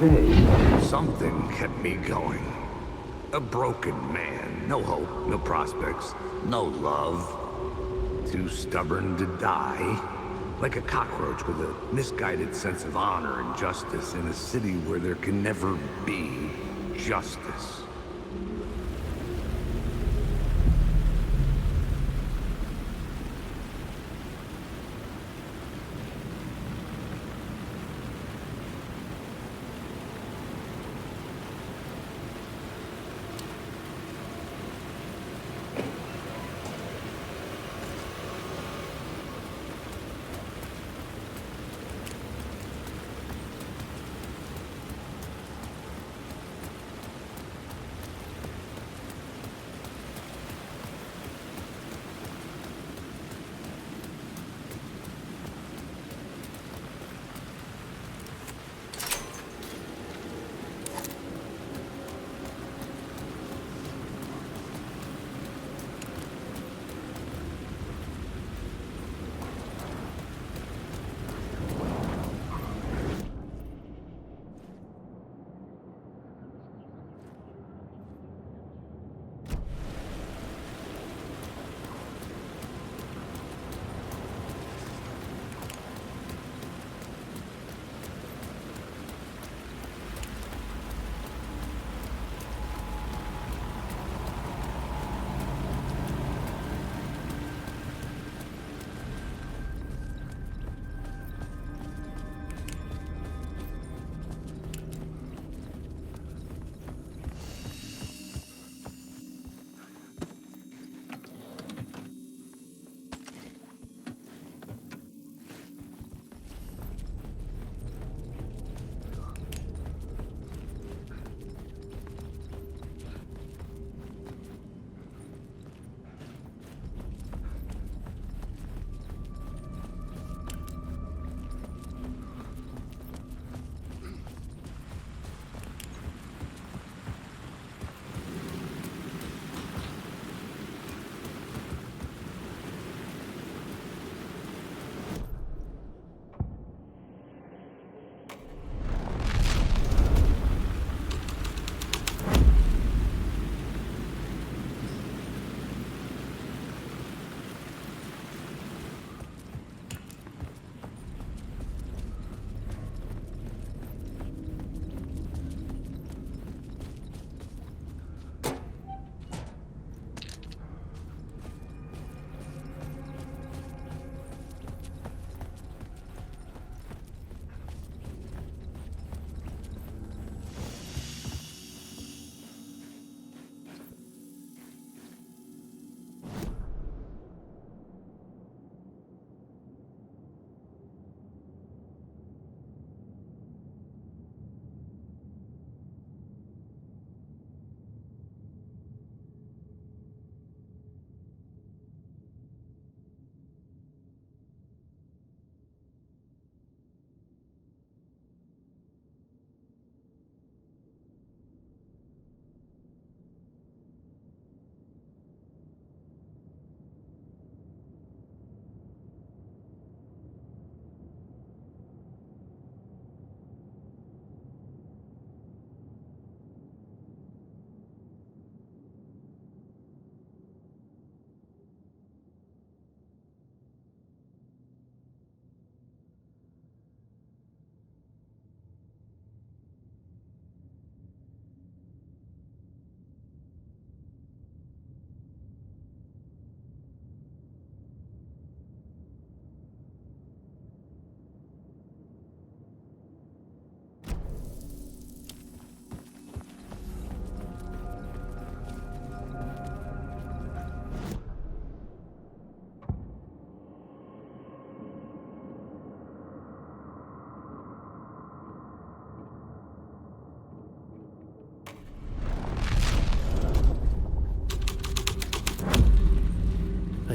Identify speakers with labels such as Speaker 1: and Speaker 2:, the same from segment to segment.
Speaker 1: okay.
Speaker 2: Something kept me going. A broken man. No hope, no prospects, no love. Too stubborn to die. Like a cockroach with a misguided sense of honor and justice in a city where there can never be justice.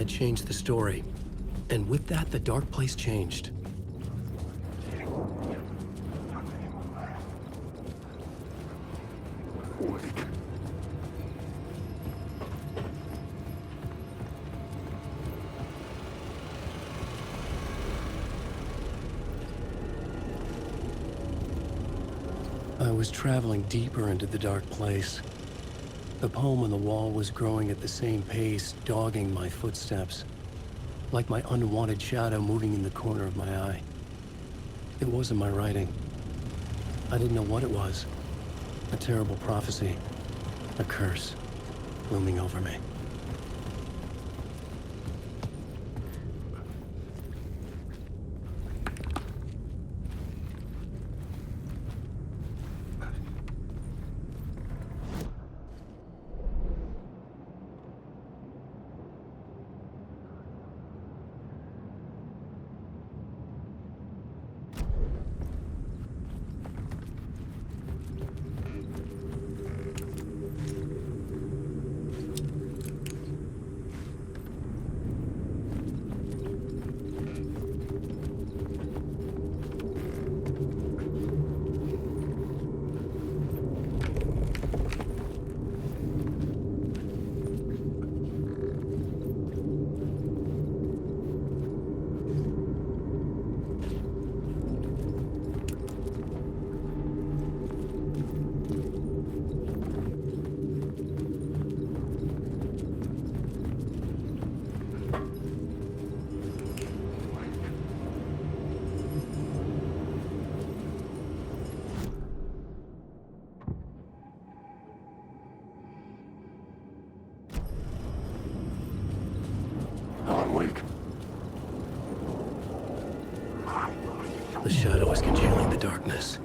Speaker 3: I changed the story. And with that, the dark place changed. I was traveling deeper into the dark place. The poem on the wall was growing at the same pace, dogging my footsteps, like my unwanted shadow moving in the corner of my eye. It wasn't my writing. I didn't know what it was. A terrible prophecy, a curse, looming over me. The shadow is congealing the darkness.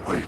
Speaker 2: Wait.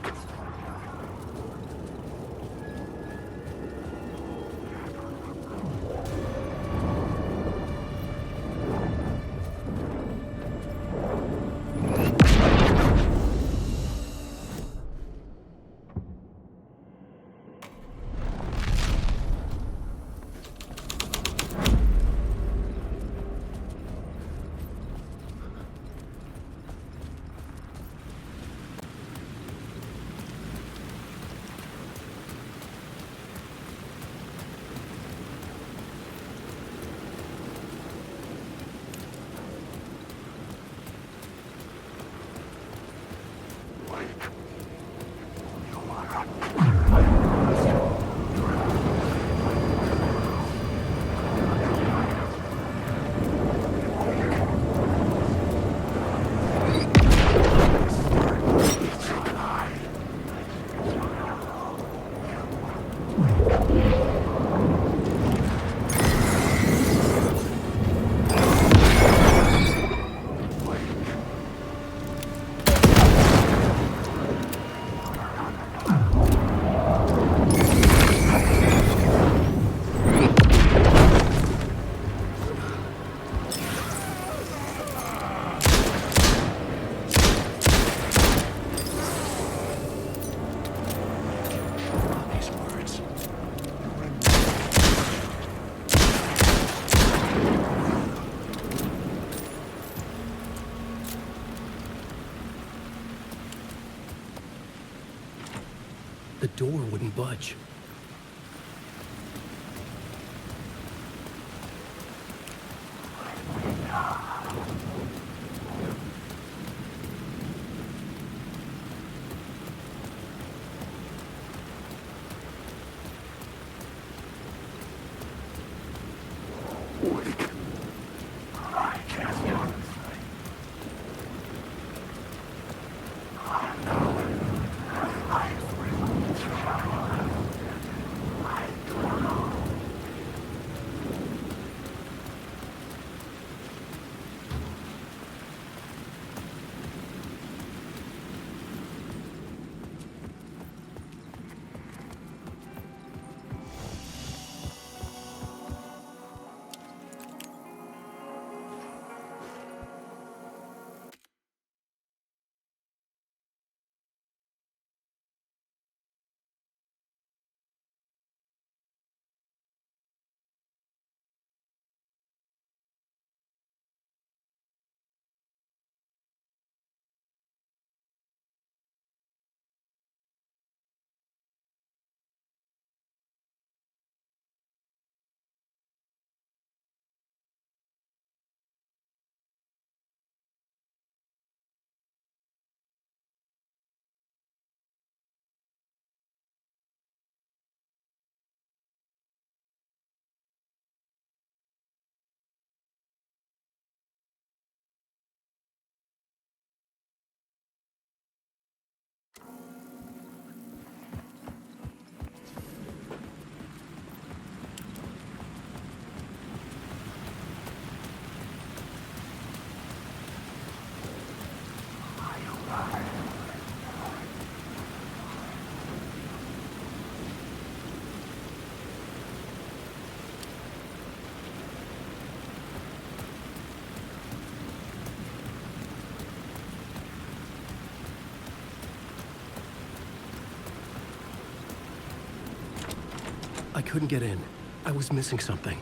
Speaker 3: The door wouldn't budge. I couldn't get in. I was missing something.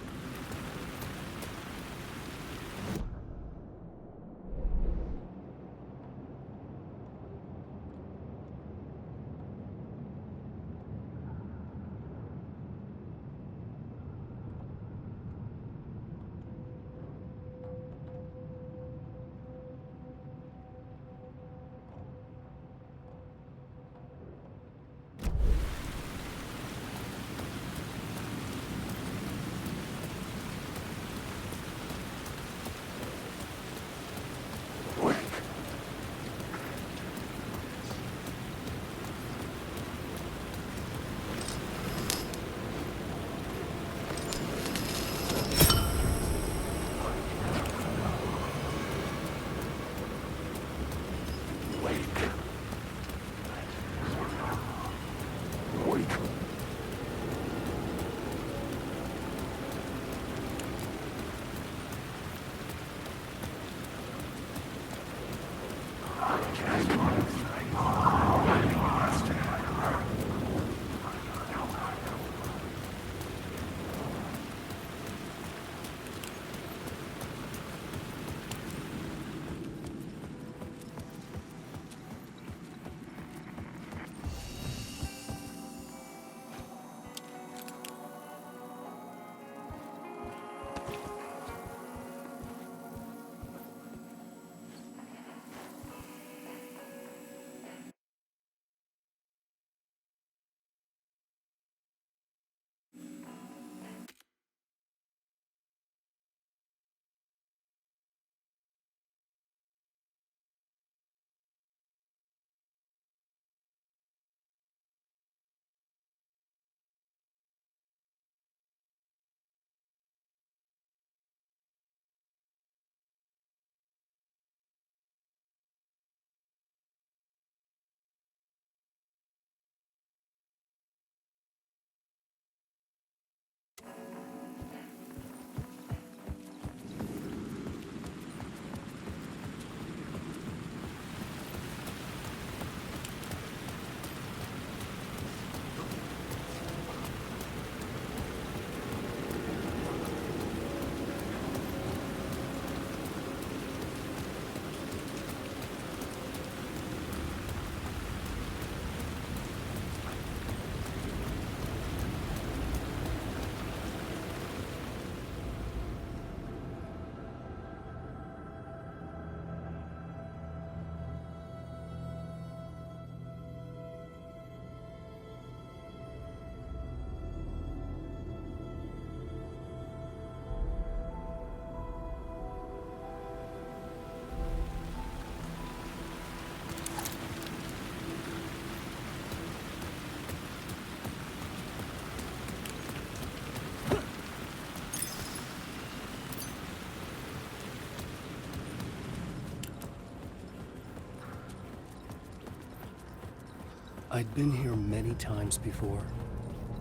Speaker 3: I'd been here many times before.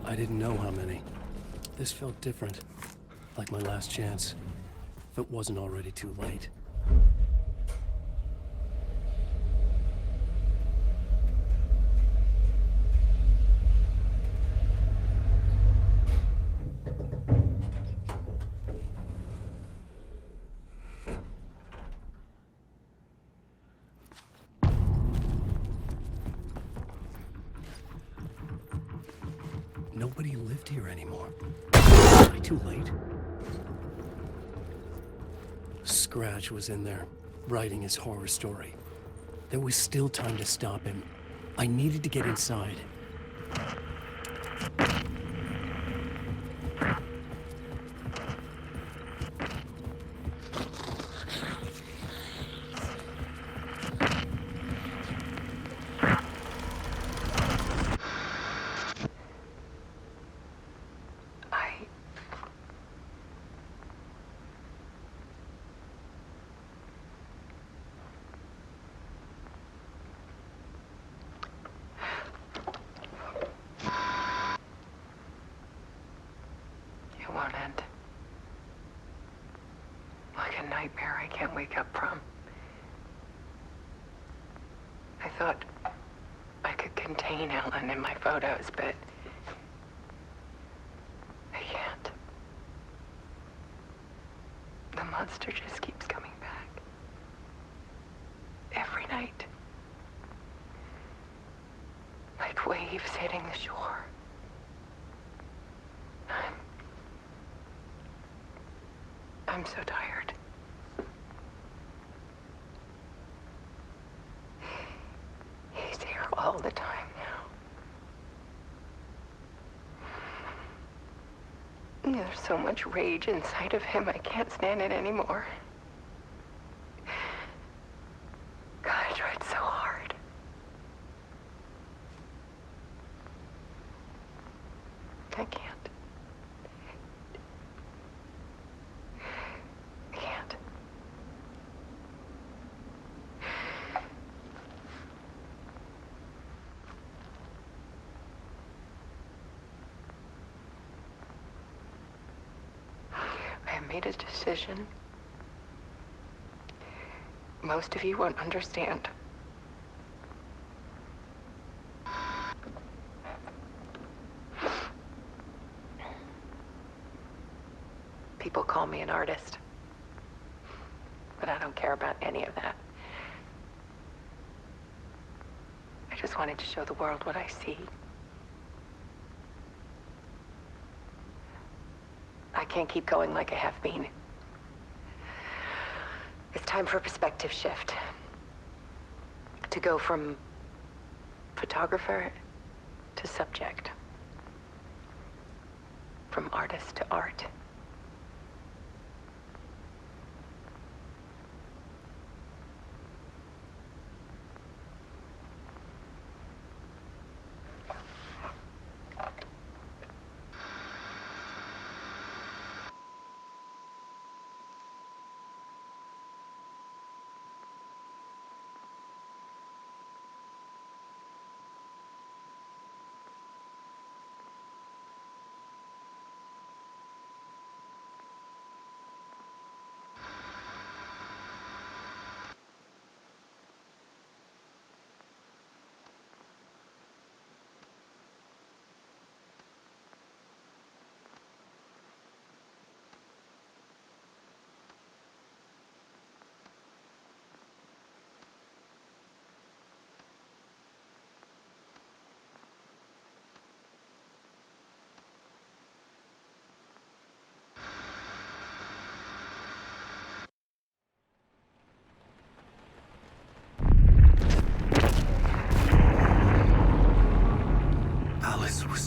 Speaker 3: I didn't know how many. This felt different, like my last chance, if it wasn't already too late. Nobody lived here anymore. Was I too late? Scratch was in there, writing his horror story. There was still time to stop him. I needed to get inside.
Speaker 1: It won't end. Like a nightmare I can't wake up from. I thought I could contain Ellen in my photos, but I can't. The monster just keeps coming back. Every night. Like waves hitting the shore. I'm so tired. He's here all the time now. There's so much rage inside of him, I can't stand it anymore. God, I tried so hard. I can't. I made a decision. Most of you won't understand. People call me an artist, but I don't care about any of that. I just wanted to show the world what I see. I can't keep going like I have been. It's time for a perspective shift. To go from photographer to subject. From artist to art.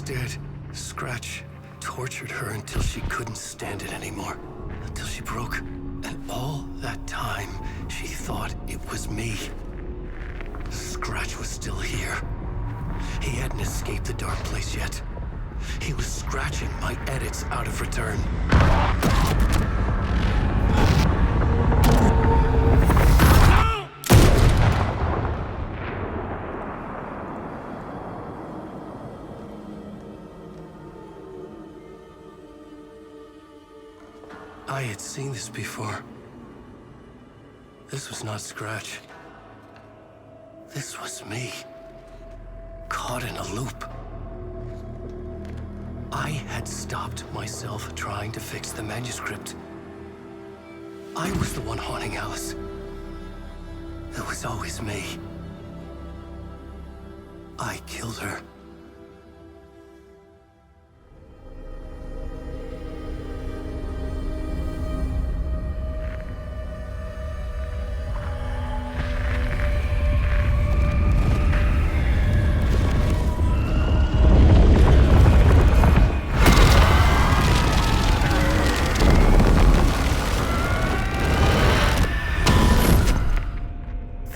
Speaker 3: Dead. Scratch tortured her until she couldn't stand it anymore. Until she broke. And all that time, she thought it was me. Scratch was still here. He hadn't escaped the dark place yet. He was scratching my edits out of return. I had seen this before. This was not Scratch. This was me. Caught in a loop. I had stopped myself trying to fix the manuscript. I was the one haunting Alice. It was always me. I killed her.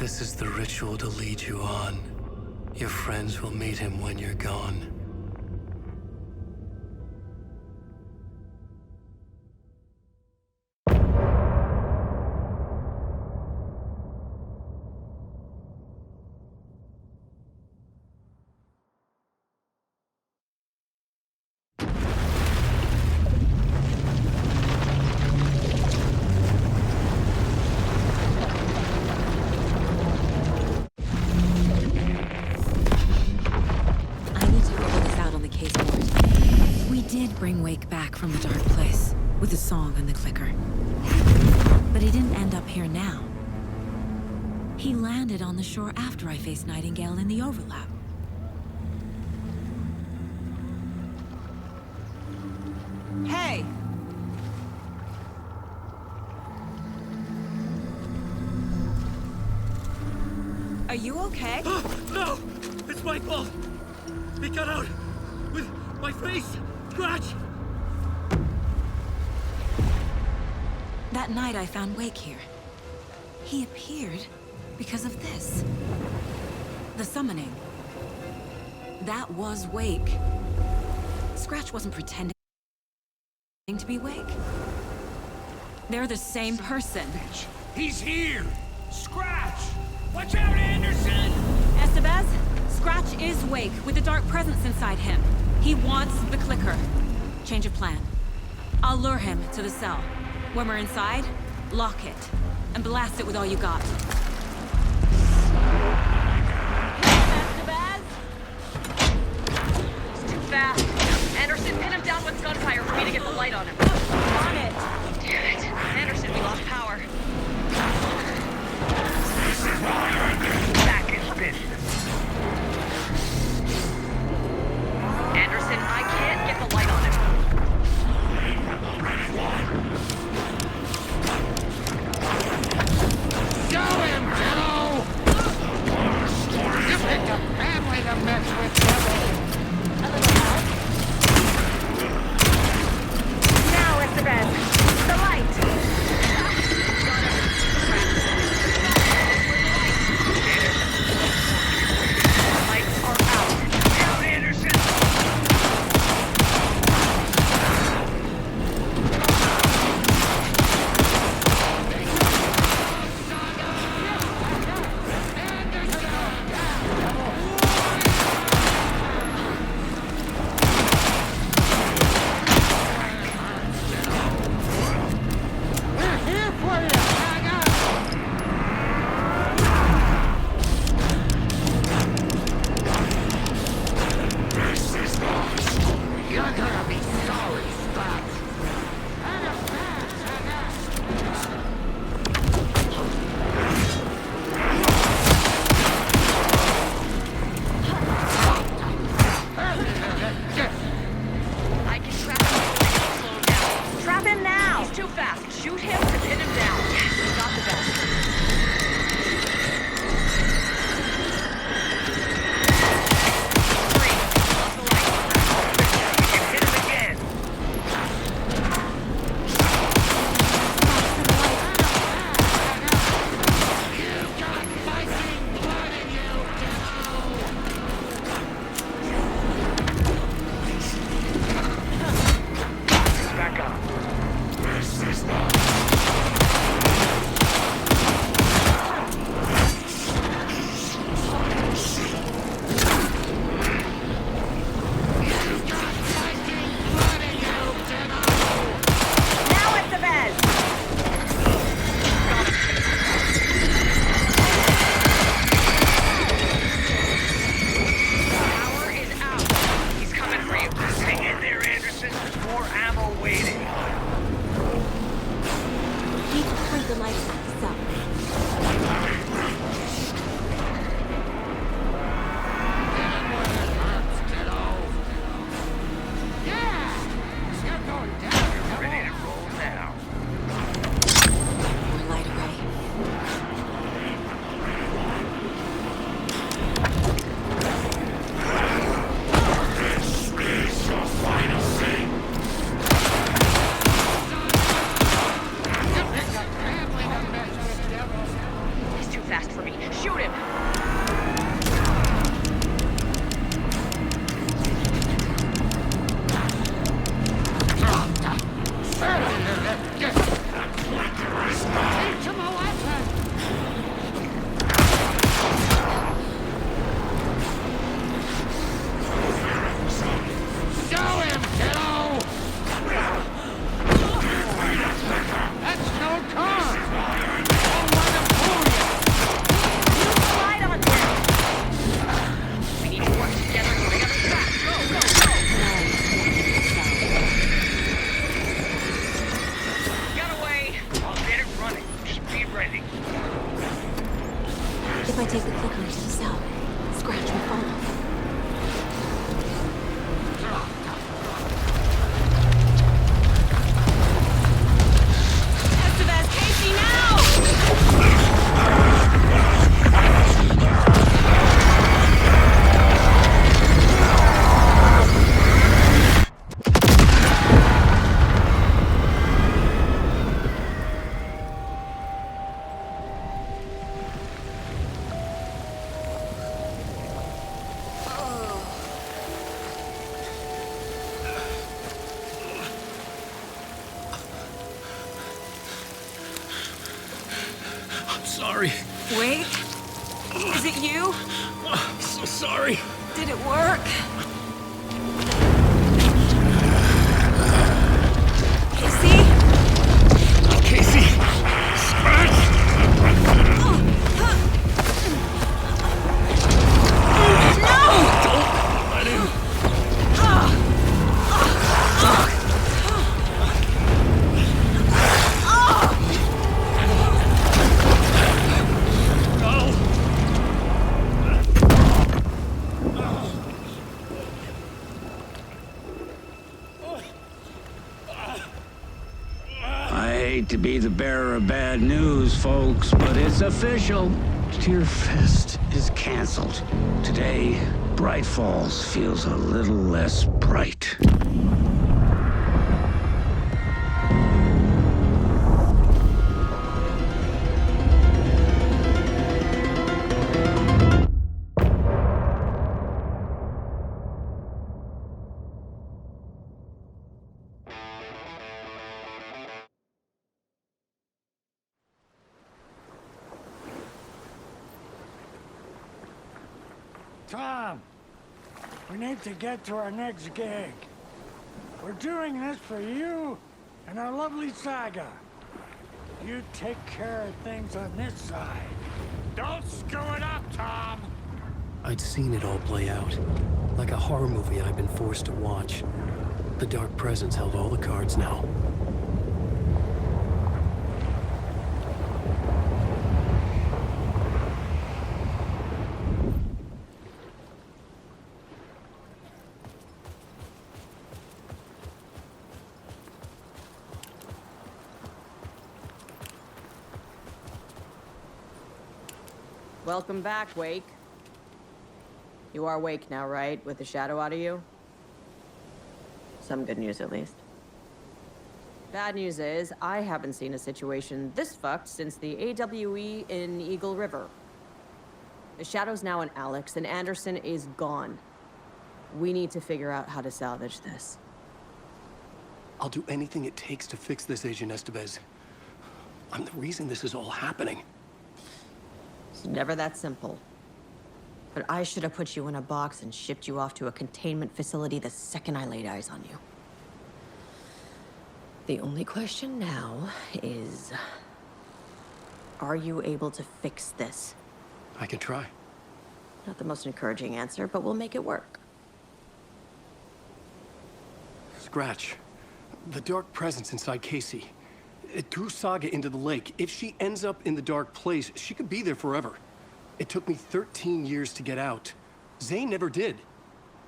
Speaker 3: This is the ritual to lead you on. Your friends will meet him when you're gone.
Speaker 4: Bring Wake back from the dark place with the song and the clicker. But he didn't end up here now. He landed on the shore after I faced Nightingale in the overlap. Hey! Are you okay?
Speaker 5: No! It's my fault! He got out with my face! Scratch!
Speaker 4: That night I found Wake here. He appeared because of this. The summoning. That was Wake. Scratch wasn't pretending to be Wake. They're the same person.
Speaker 5: He's here! Scratch! Watch out, Anderson!
Speaker 4: Estevez, Scratch is Wake with the dark presence inside him. He wants the clicker. Change of plan. I'll lure him to the cell. When we're inside, lock it, and blast it with all you got. Estevez!
Speaker 6: It's too fast. Anderson, pin him down with gunfire for me to get the light on him.
Speaker 4: On it!
Speaker 6: Damn it. Anderson, we lost power.
Speaker 2: Back in business.
Speaker 6: Anderson, I can't get the light on him.
Speaker 7: Show him, Joe! You picked a family to mess with, Billy.
Speaker 1: A little help? Now, Estevez. The light!
Speaker 6: Lights are out.
Speaker 2: Down, Anderson!
Speaker 5: sorry.
Speaker 4: Wait. Is it you?
Speaker 5: I'm so sorry.
Speaker 4: Did it work? Casey?
Speaker 5: Casey! Scratch! Don't let him.
Speaker 8: I hate to be the bearer of bad news, folks, but it's official. Tear Fest is canceled. Today, Bright Falls feels a little less bright.
Speaker 7: Tom, we need to get to our next gig. We're doing this for you and our lovely Saga. You take care of things on this side. Don't screw it up, Tom!
Speaker 3: I'd seen it all play out. Like a horror movie I'd been forced to watch. The Dark Presence held all the cards now.
Speaker 6: Welcome back, Wake. You are Wake now, right? With the shadow out of you? Some good news, at least. Bad news is, I haven't seen a situation this fucked since the AWE in Eagle River. The shadow's now in Alex, and Anderson is gone. We need to figure out how to salvage this.
Speaker 3: I'll do anything it takes to fix this, Agent Estevez. I'm the reason this is all happening.
Speaker 6: It's never that simple. But I should have put you in a box and shipped you off to a containment facility the second I laid eyes on you. The only question now is... are you able to fix this?
Speaker 3: I can try.
Speaker 6: Not the most encouraging answer, but we'll make it work.
Speaker 3: Scratch. The Dark Presence inside Casey. It threw Saga into the lake. If she ends up in the dark place, she could be there forever. It took me 13 years to get out. Zane never did.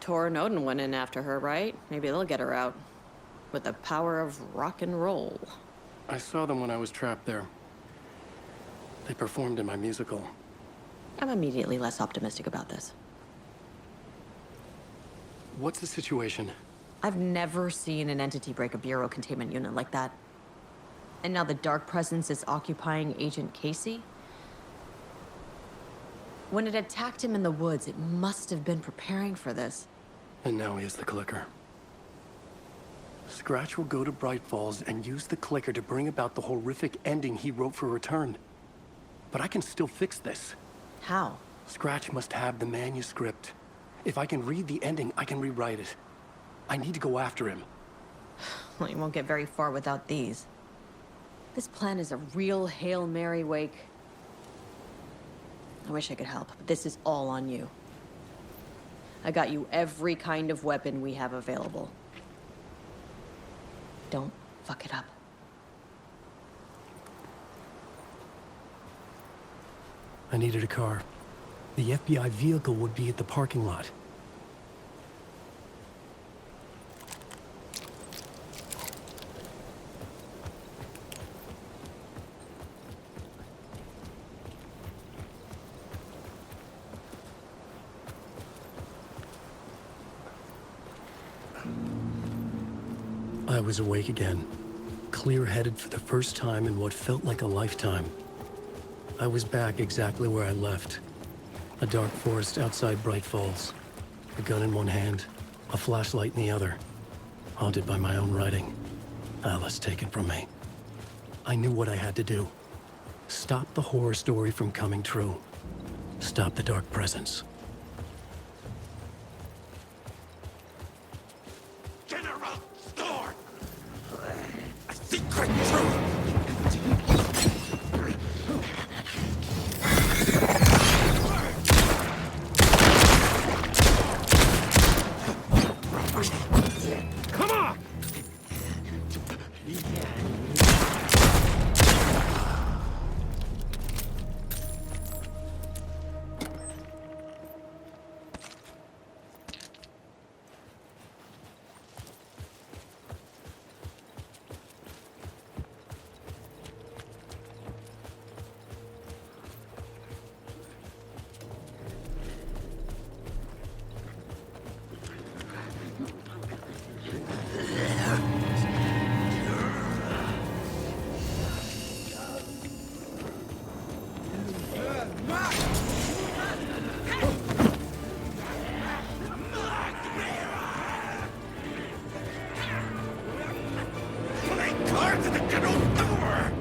Speaker 6: Tor and Odin went in after her, right? Maybe they'll get her out. With the power of rock and roll.
Speaker 3: I saw them when I was trapped there. They performed in my musical.
Speaker 6: I'm immediately less optimistic about this.
Speaker 3: What's the situation?
Speaker 6: I've never seen an entity break a Bureau containment unit like that. And now the Dark Presence is occupying Agent Casey? When it attacked him in the woods, it must have been preparing for this.
Speaker 3: And now he has the clicker. Scratch will go to Bright Falls and use the clicker to bring about the horrific ending he wrote for Return. But I can still fix this.
Speaker 6: How?
Speaker 3: Scratch must have the manuscript. If I can read the ending, I can rewrite it. I need to go after him.
Speaker 6: Well, you won't get very far without these. This plan is a real Hail Mary, Wake. I wish I could help, but this is all on you. I got you every kind of weapon we have available. Don't fuck it up.
Speaker 3: I needed a car. The FBI vehicle would be at the parking lot. I was awake again, clear-headed for the first time in what felt like a lifetime. I was back exactly where I left. A dark forest outside Bright Falls. A gun in one hand, a flashlight in the other. Haunted by my own writing. Alice taken from me. I knew what I had to do. Stop the horror story from coming true. Stop the dark presence.
Speaker 5: General Storm! A secret truth! Come on! Cards at the general store!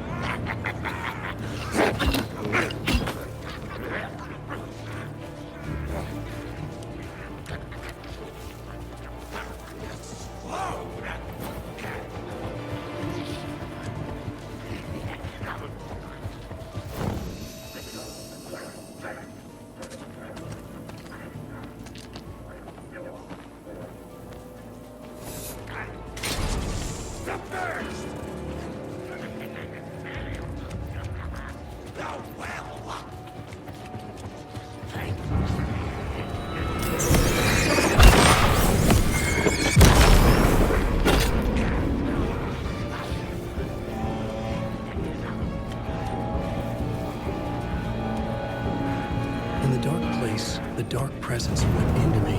Speaker 3: In the dark place, the dark presence went into me.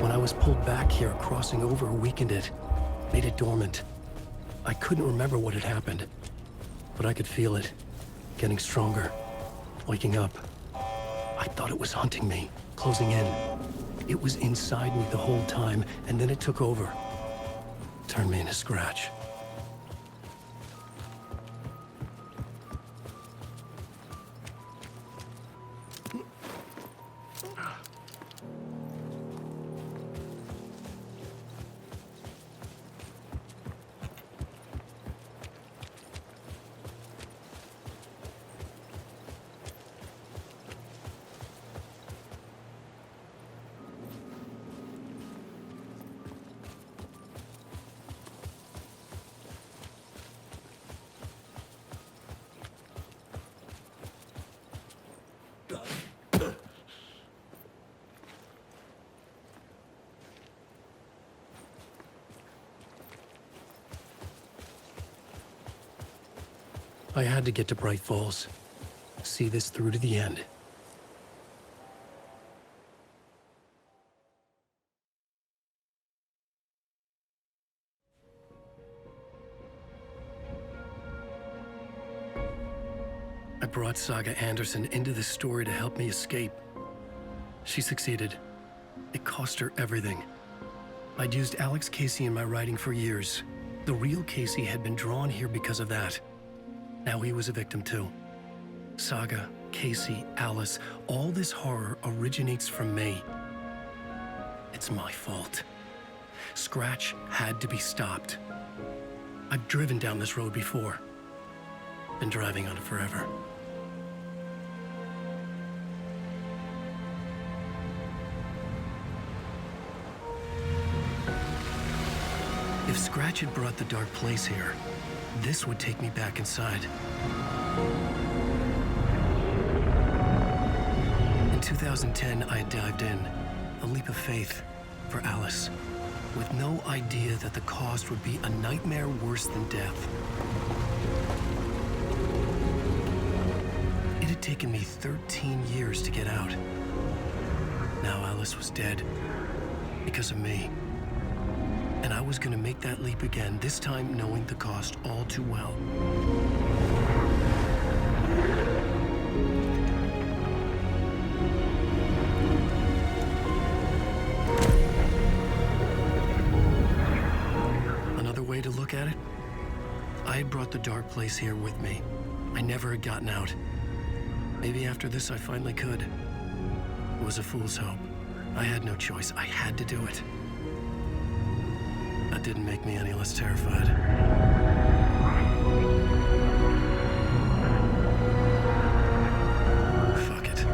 Speaker 3: When I was pulled back here, crossing over weakened it, made it dormant. I couldn't remember what had happened, but I could feel it, getting stronger, waking up. I thought it was hunting me, closing in. It was inside me the whole time, and then it took over. Turned me into Scratch. I had to get to Bright Falls. See this through to the end. I brought Saga Anderson into this story to help me escape. She succeeded. It cost her everything. I'd used Alex Casey in my writing for years. The real Casey had been drawn here because of that. Now he was a victim too. Saga, Casey, Alice, all this horror originates from me. It's my fault. Scratch had to be stopped. I've driven down this road before. Been driving on it forever. If Scratch had brought the dark place here, this would take me back inside. In 2010, I dived in, a leap of faith for Alice, with no idea that the cost would be a nightmare worse than death. It had taken me 13 years to get out. Now Alice was dead, because of me. And I was gonna make that leap again, this time knowing the cost all too well. Another way to look at it, I had brought the dark place here with me. I never had gotten out. Maybe after this I finally could. It was a fool's hope. I had no choice. I had to do it. That didn't make me any less terrified. Fuck it.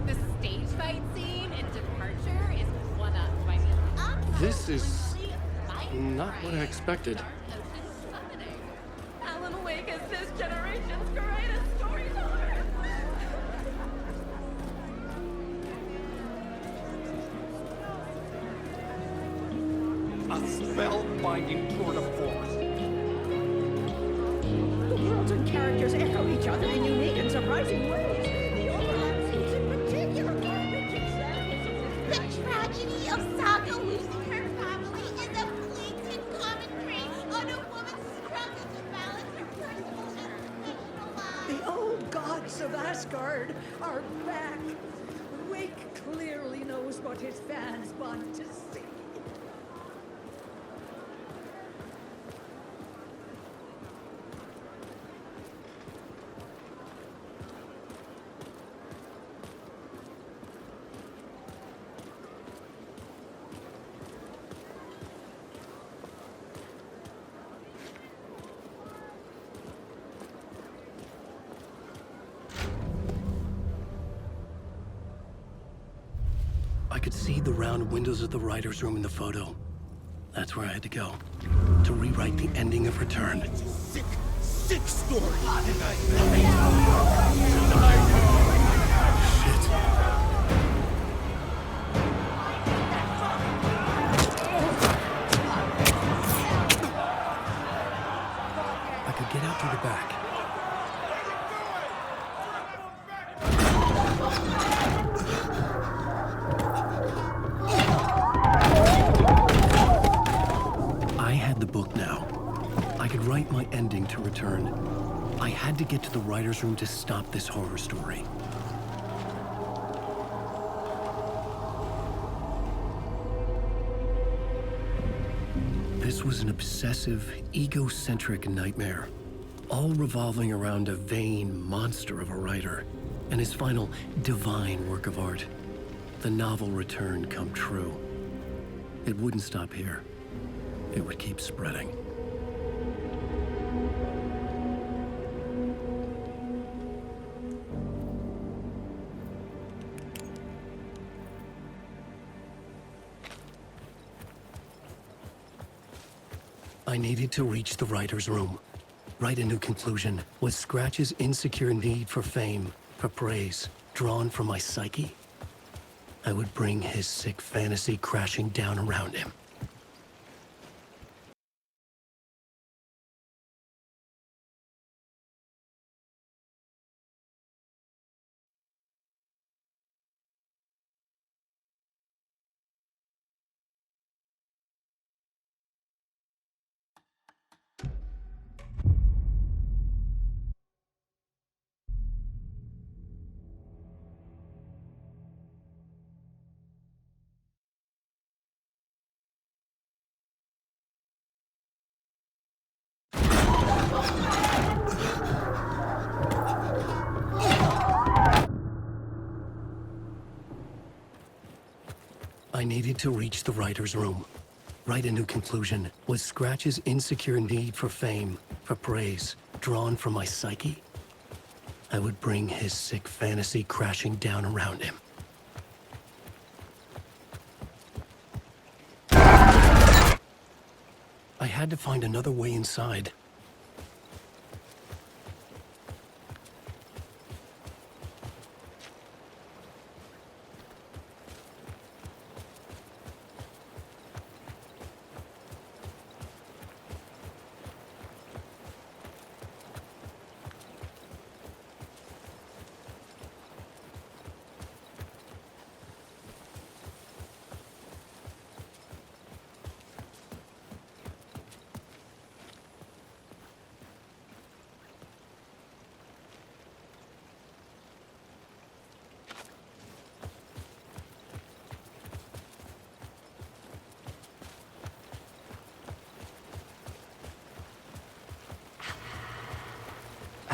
Speaker 9: The stage fight scene in Departure is one up. I mean,
Speaker 3: This is not what I expected.
Speaker 9: Alan Wake is this generation's greatest storyteller.
Speaker 5: A spellbinding tour de force.
Speaker 10: The worlds and characters echo each other in unique and surprising ways. The overlap scenes in particular are rich examples of
Speaker 11: The tragedy of Saga losing her family is a blatant commentary on a woman's struggle to balance her personal and professional life.
Speaker 10: the old gods of Asgard are back. Wake clearly knows what his fans want to see.
Speaker 3: I could see the round windows of the writer's room in the photo. That's where I had to go. To rewrite the ending of Return.
Speaker 5: Sick story.
Speaker 3: Shit. I could get out through the back. I had the book now. I could write my ending to Return. I had to get to the writer's room to stop this horror story. This was an obsessive, egocentric nightmare, all revolving around a vain monster of a writer and his final divine work of art, the novel Return come true. It wouldn't stop here. It would keep spreading. I needed to reach the writer's room, write a new conclusion. Was Scratch's insecure need for fame, for praise, drawn from my psyche? I would bring his sick fantasy crashing down around him. I needed to reach the writer's room, write a new conclusion. Was Scratch's insecure need for fame, for praise, drawn from my psyche? I would bring his sick fantasy crashing down around him. I had to find another way inside.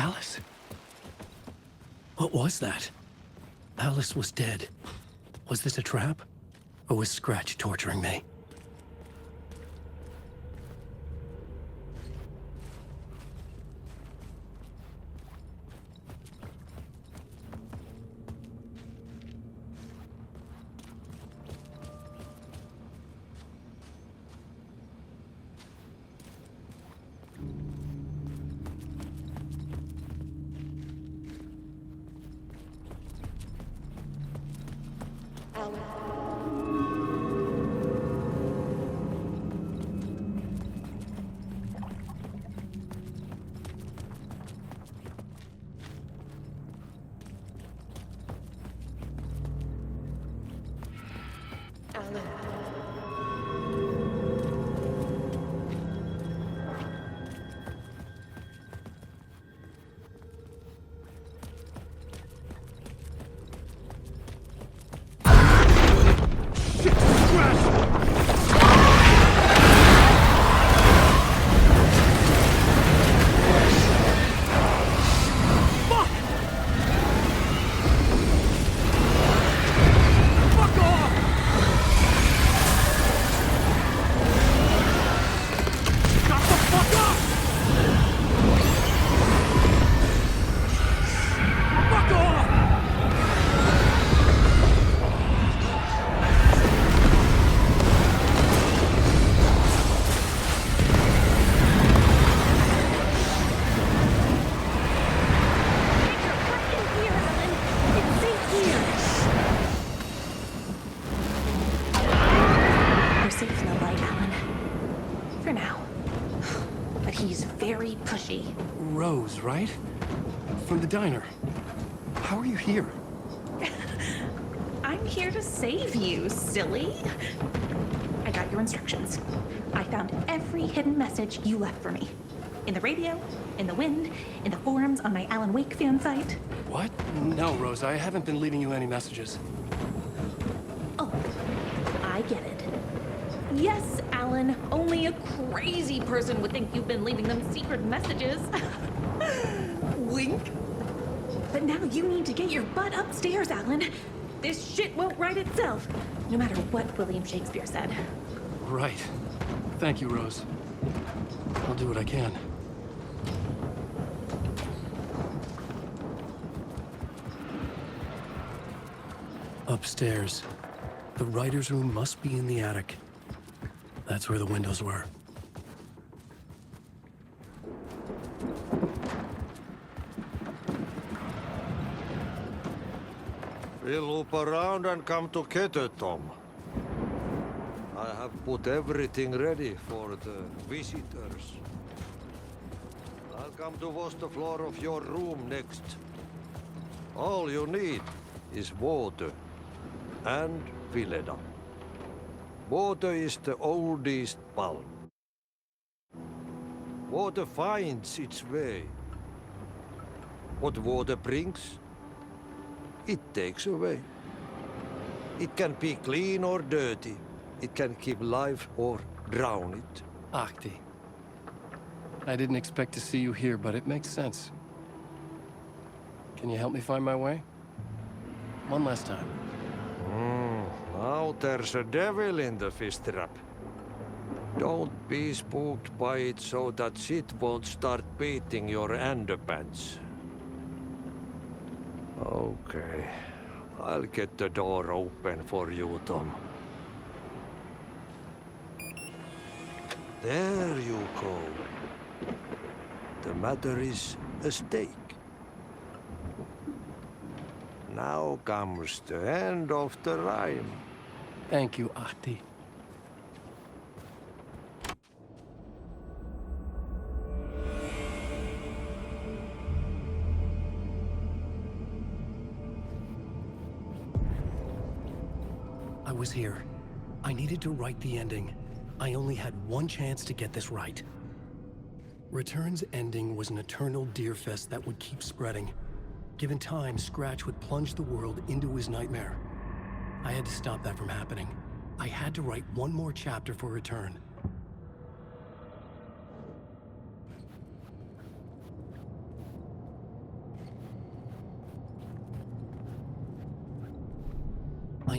Speaker 3: Alice? What was that? Alice was dead. Was this a trap? Or was Scratch torturing me? Rose, right? From the diner. How are you here?
Speaker 12: I'm here to save you, silly. I got your instructions. I found every hidden message you left for me. In the radio, in the wind, in the forums on my Alan Wake fan site.
Speaker 3: What? No, Rose, I haven't been leaving you any messages.
Speaker 12: Oh, I get it. Yes, Alan, only a crazy person would think you've been leaving them secret messages. Wink. But now you need to get your butt upstairs, Alan. This shit won't right itself, no matter what William Shakespeare said.
Speaker 3: Right. Thank you, Rose. I'll do what I can. Upstairs. The writer's room must be in the attic. That's where the windows were.
Speaker 13: We'll loop around and come to Keter, Tom. I have put everything ready for the visitors. I'll come to wash the floor of your room next. All you need is water and Vileda. Water is the oldest bulb. Water finds its way. What water brings, it takes away. It can be clean or dirty. It can keep life or drown it.
Speaker 3: Ahti. I didn't expect to see you here, but it makes sense. Can you help me find my way? One last time.
Speaker 13: Now there's a devil in the fish trap. Don't be spooked by it so that shit won't start beating your underpants. Okay. I'll get the door open for you, Tom. There you go. The matter is a stake. Now comes the end of the rhyme.
Speaker 3: Thank you, Ahti. I was here. I needed to write the ending. I only had one chance to get this right. Return's ending was an eternal deerfest that would keep spreading. Given time, Scratch would plunge the world into his nightmare. I had to stop that from happening. I had to write one more chapter for Return.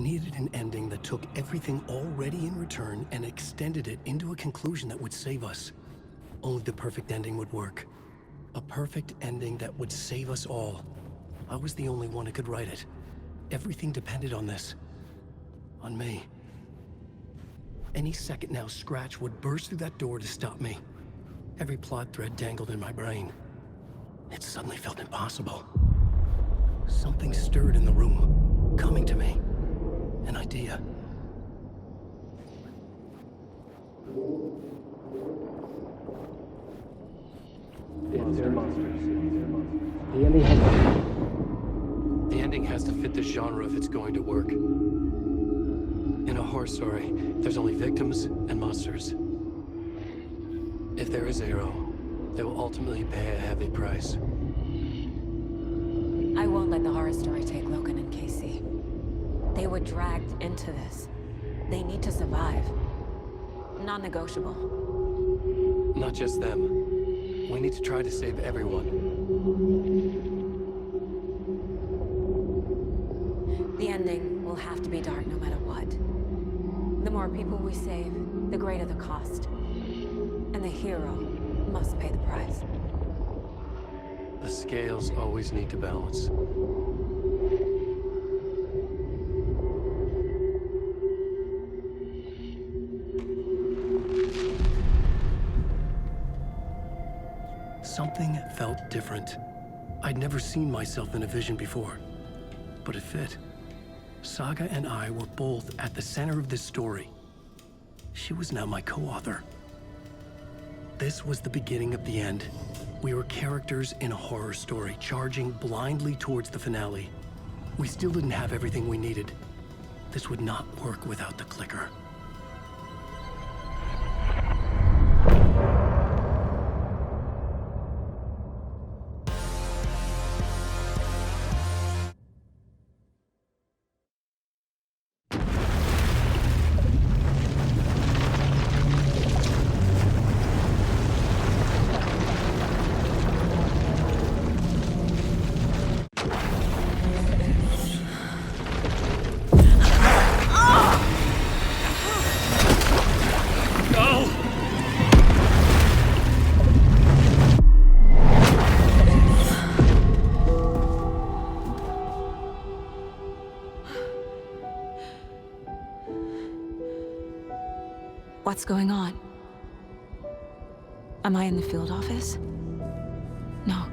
Speaker 3: needed an ending that took everything already in return and extended it into a conclusion that would save us. Only the perfect ending would work. A perfect ending that would save us all. I was the only one who could write it. Everything depended on this. On me. Any second now, Scratch would burst through that door to stop me. Every plot thread dangled in my brain. It suddenly felt impossible. Something stirred in the room, coming to me. An idea. They're monsters. The ending has to fit the genre if it's going to work. In a horror story, there's only victims and monsters. If there is Arrow, they will ultimately pay a heavy price.
Speaker 4: I won't let the horror story take Logan and Casey. They were dragged into this. They need to survive. Non-negotiable.
Speaker 3: Not just them. We need to try to save everyone.
Speaker 4: The ending will have to be dark no matter what. The more people we save, the greater the cost. And the hero must pay the price.
Speaker 3: The scales always need to balance. Something felt different. I'd never seen myself in a vision before, but it fit. Saga and I were both at the center of this story. She was now my co-author. This was the beginning of the end. We were characters in a horror story, charging blindly towards the finale. We still didn't have everything we needed. This would not work without the clicker.
Speaker 4: What's going on? Am I in the field office? No.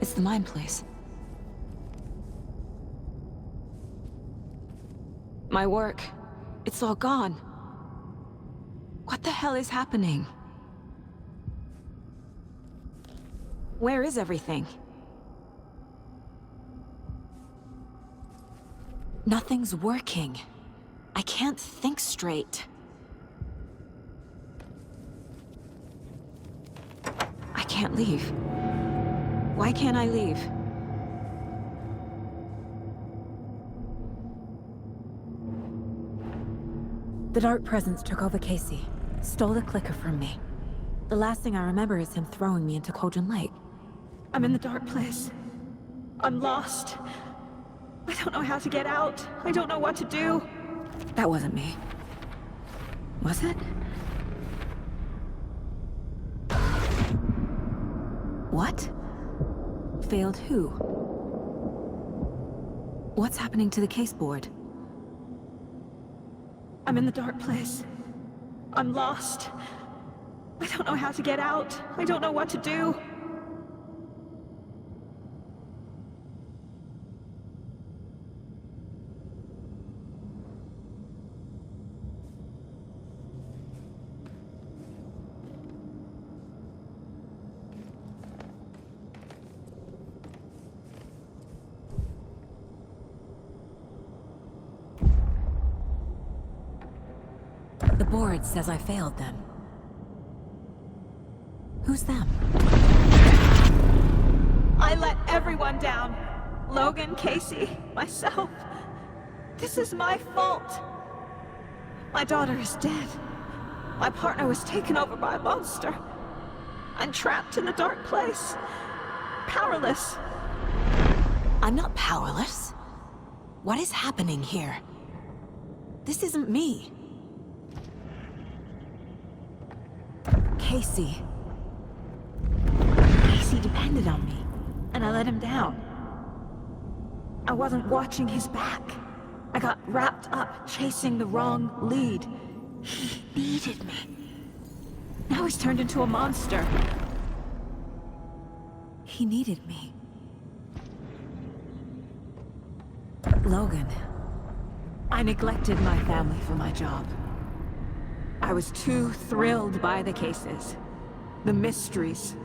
Speaker 4: It's the mine place. My work, it's all gone. What the hell is happening? Where is everything? Nothing's working. I can't think straight. I can't leave. Why can't I leave? The Dark Presence took over Casey, stole the clicker from me. The last thing I remember is him throwing me into Cauldron Lake.
Speaker 12: I'm in the dark place. I'm lost. I don't know how to get out. I don't know what to do.
Speaker 4: That wasn't me. Was it? What? Failed who? What's happening to the case board?
Speaker 12: I'm in the dark place. I'm lost. I don't know how to get out. I don't know what to do.
Speaker 4: The board says I failed them. Who's them?
Speaker 12: I let everyone down. Logan, Casey, myself. This is my fault. My daughter is dead. My partner was taken over by a monster. I'm trapped in a dark place. Powerless.
Speaker 4: I'm not powerless. What is happening here? This isn't me. Casey. Casey depended on me, and I let him down. I wasn't watching his back. I got wrapped up chasing the wrong lead. He needed me. Now he's turned into a monster. He needed me. Logan. I neglected my family for my job. I was too thrilled by the cases, the mysteries.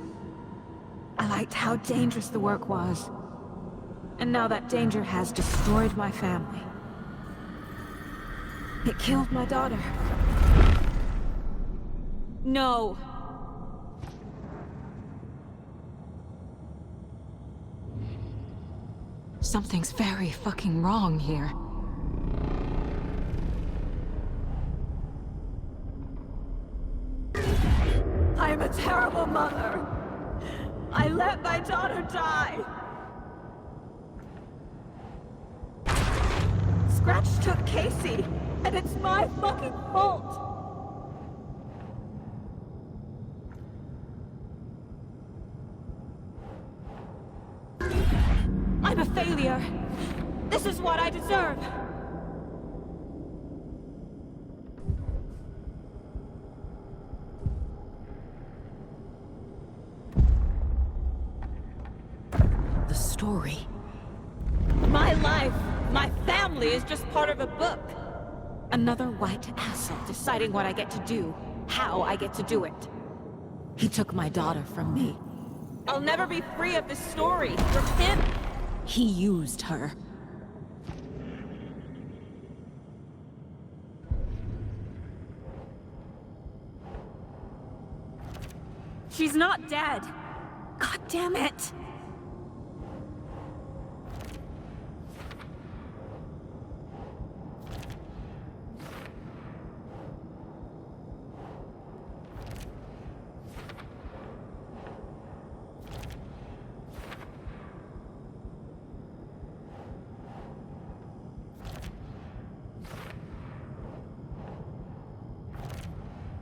Speaker 4: I liked how dangerous the work was. And now that danger has destroyed my family. It killed my daughter. No. Something's very fucking wrong here. I am a terrible mother. I let my daughter die. Scratch took Casey, and it's my fucking fault. I'm a failure. This is what I deserve. The story. My life, my family is just part of a book. Another white asshole deciding what I get to do, how I get to do it. He took my daughter from me. I'll never be free of this story from him. He used her. She's not dead. God damn it.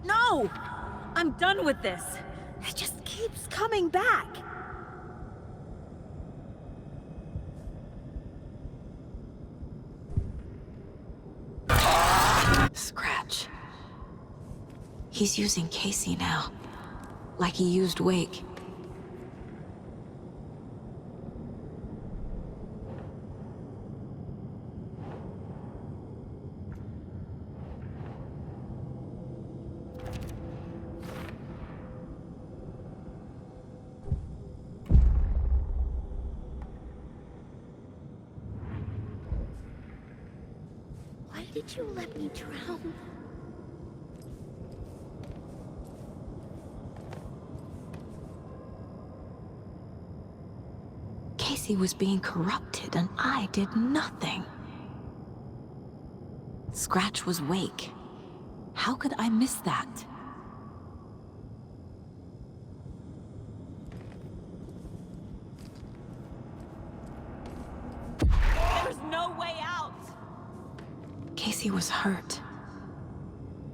Speaker 4: No! I'm done with this. It just keeps coming back. Scratch. He's using Casey now. Like he used Wake.
Speaker 11: Why did you let me drown?
Speaker 4: Casey was being corrupted and I did nothing. Scratch was Wake. How could I miss that? There's no way out! Casey was hurt.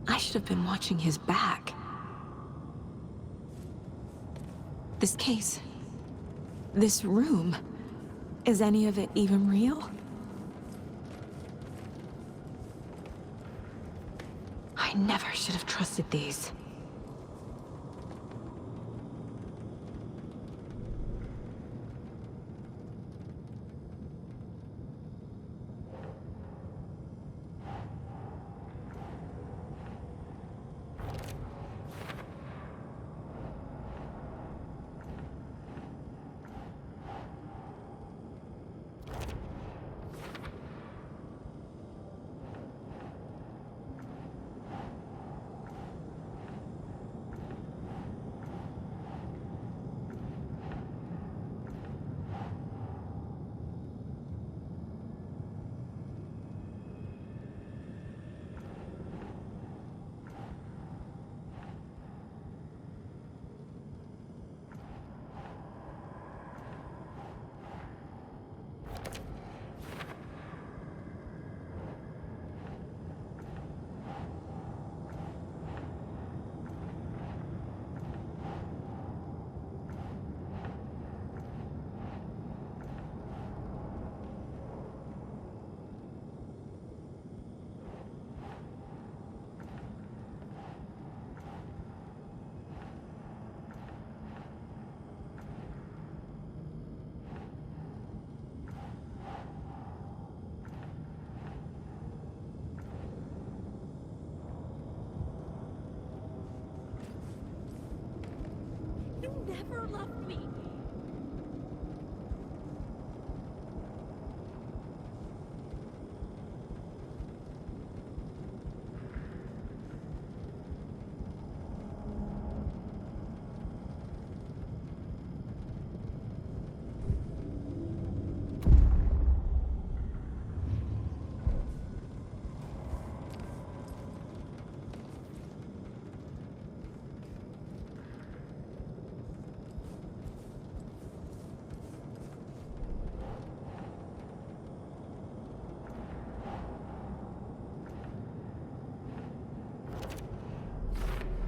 Speaker 4: I should have been watching his back. This case, this room, is any of it even real? I never should have trusted these.
Speaker 9: ever loved me.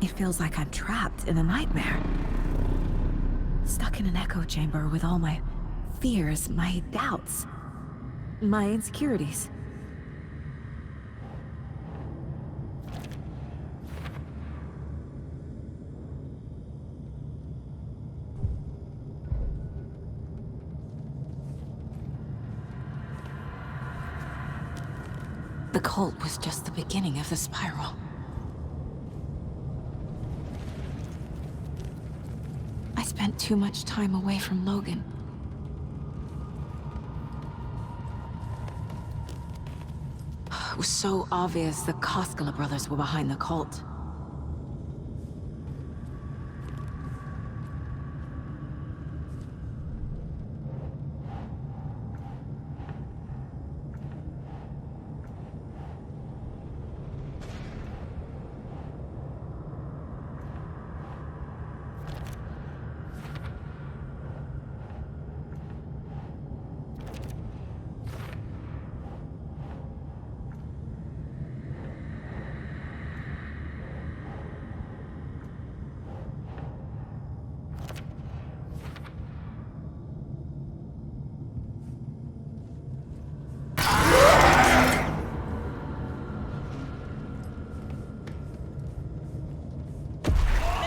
Speaker 4: It feels like I'm trapped in a nightmare. Stuck in an echo chamber with all my fears, my doubts, my insecurities. The cult was just the beginning of the spiral. I spent too much time away from Logan. It was so obvious the Koskela brothers were behind the cult.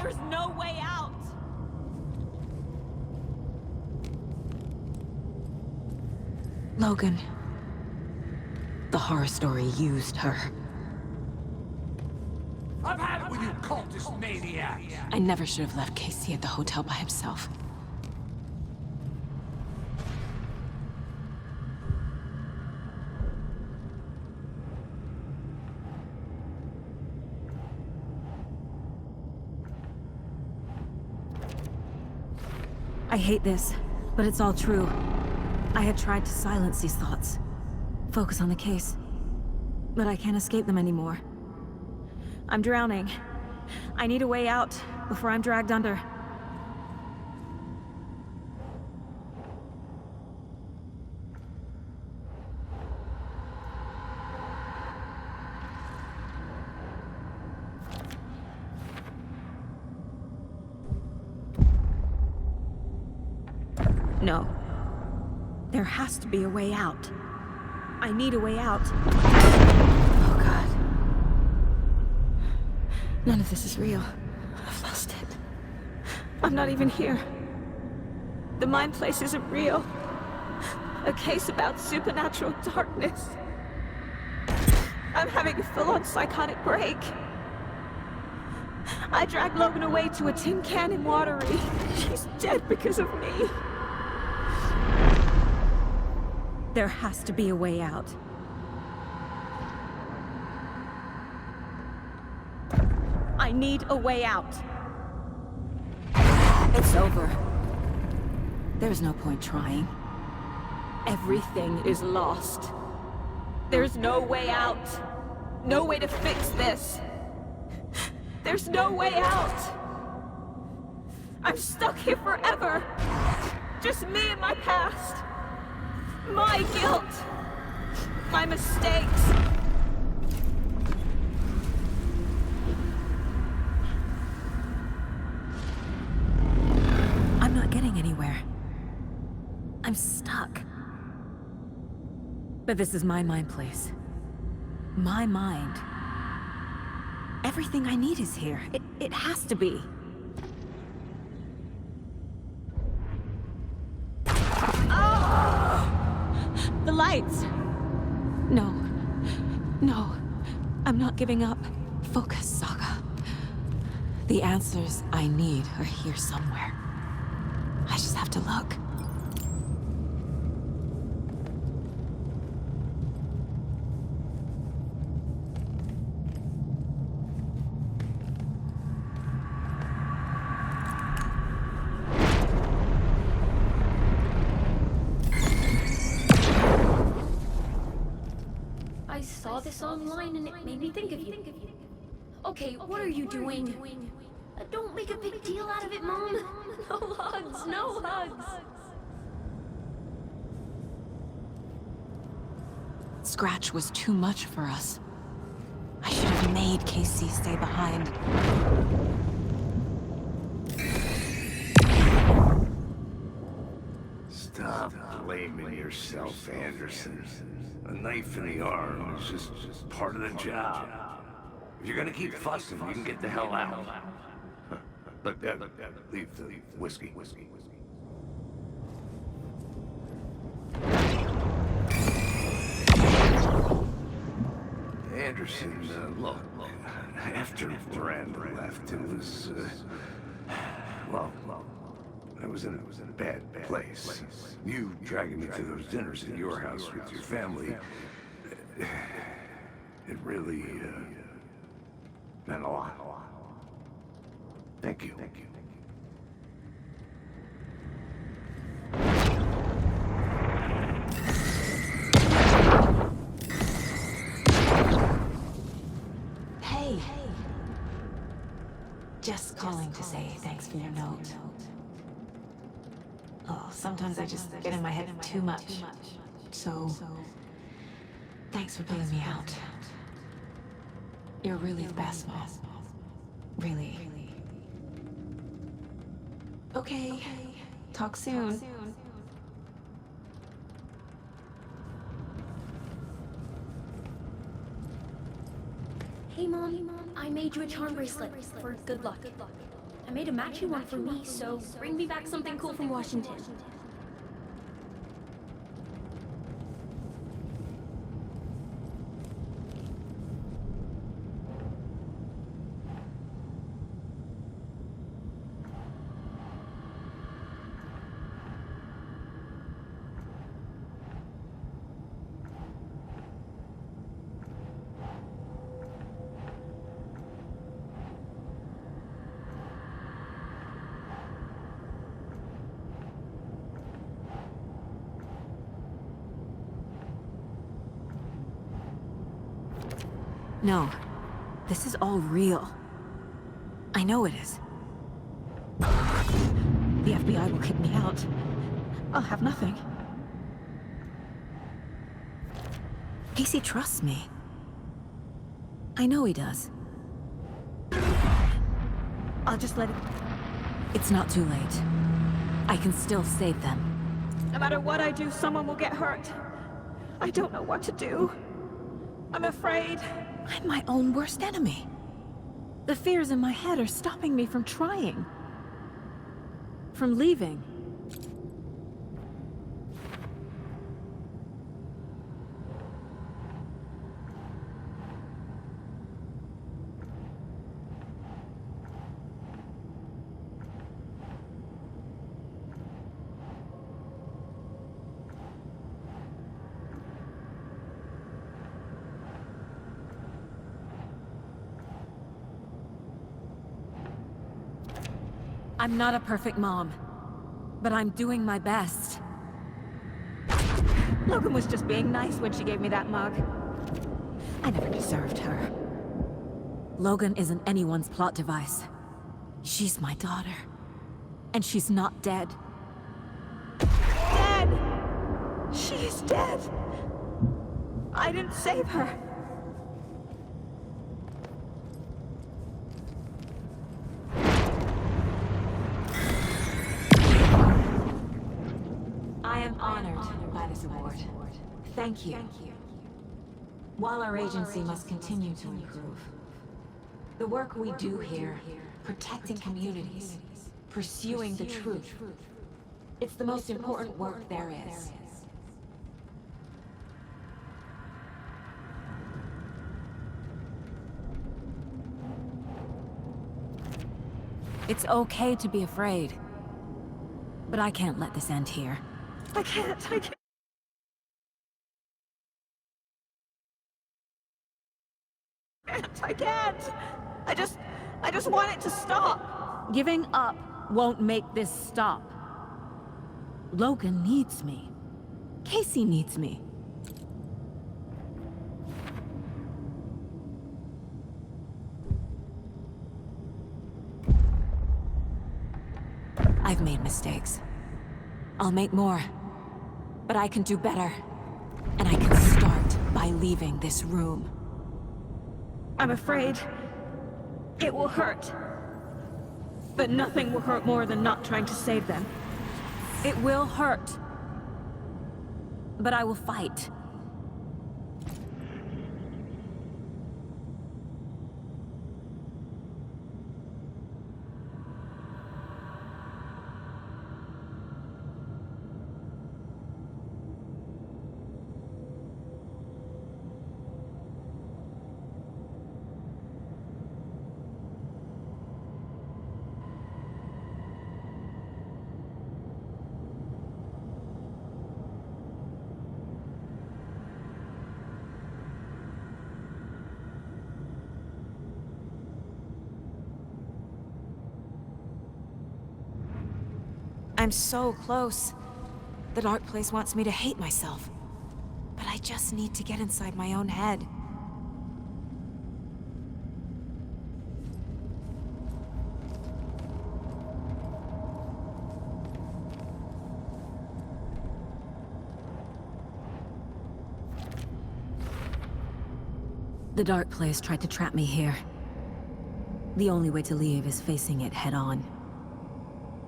Speaker 9: There's no way out!
Speaker 4: Logan. The horror story used her.
Speaker 2: I've had it with you cultist maniacs!
Speaker 4: I never should have left Casey at the hotel by himself. I hate this, but it's all true. I had tried to silence these thoughts, focus on the case, but I can't escape them anymore. I'm drowning. I need a way out before I'm dragged under. No. There has to be a way out. I need a way out. Oh, God. None of this is real. I've lost it. I'm not even here. The mind place isn't real. A case about supernatural darkness. I'm having a full-on psychotic break. I dragged Logan away to a tin can in Watery. She's dead because of me. There has to be a way out. I need a way out. It's over. There's no point trying. Everything is lost. There's no way out. No way to fix this. There's no way out. I'm stuck here forever. Just me and my past. My guilt. My mistakes. I'm not getting anywhere. I'm stuck. But this is my mind place. My mind. Everything I need is here. It has to be. The lights! No. No. I'm not giving up. Focus, Saga. The answers I need are here somewhere. to look.
Speaker 14: I saw this online and it made me think of you. Okay, what are you doing? Don't make a big deal out of it, Mom. No hugs, no hugs.
Speaker 4: Scratch was too much for us. I should have made Casey stay behind.
Speaker 2: Stop blaming yourself, Anderson. A knife in the arm is just part of the job. If you're gonna keep fussing, you can get the hell out. But leave the whiskey. Anderson, look, after Miranda left, it was, well, I was in a bad place. You dragging me to those dinners at your house with your family, it really, meant a lot. Thank you.
Speaker 4: Hey. Just calling to say thanks for your note. Oh, sometimes I just get in my head too much. So, thanks for pulling me out. You're really the best, Mom. Really. Okay. Talk soon.
Speaker 14: Hey, Mom, I made you a charm bracelet for good luck. I made a matching one for me, so bring me back something cool from Washington.
Speaker 4: No. This is all real. I know it is. The FBI will kick me out. I'll have nothing. Casey trusts me. I know he does. I'll just let it... It's not too late. I can still save them.
Speaker 12: No matter what I do, someone will get hurt. I don't know what to do. I'm afraid.
Speaker 4: I'm my own worst enemy. The fears in my head are stopping me from trying. From leaving. I'm not a perfect mom, but I'm doing my best.
Speaker 12: Logan was just being nice when she gave me that mug.
Speaker 4: I never deserved her. Logan isn't anyone's plot device. She's my daughter. And she's not dead.
Speaker 12: Dead! She's dead! I didn't save her.
Speaker 4: I am honored by this award. Thank you. While our agency must continue to improve, the work we do here, protecting communities, pursuing the truth, it's the most important work there is. It's okay to be afraid. But I can't let this end here.
Speaker 12: I can't. I can't. I just want it to stop.
Speaker 4: Giving up won't make this stop. Logan needs me. Casey needs me. I've made mistakes. I'll make more. But I can do better. And I can start by leaving this room.
Speaker 12: I'm afraid it will hurt. But nothing will hurt more than not trying to save them.
Speaker 4: It will hurt. But I will fight. I'm so close. The dark place wants me to hate myself. But I just need to get inside my own head. The dark place tried to trap me here. The only way to leave is facing it head-on.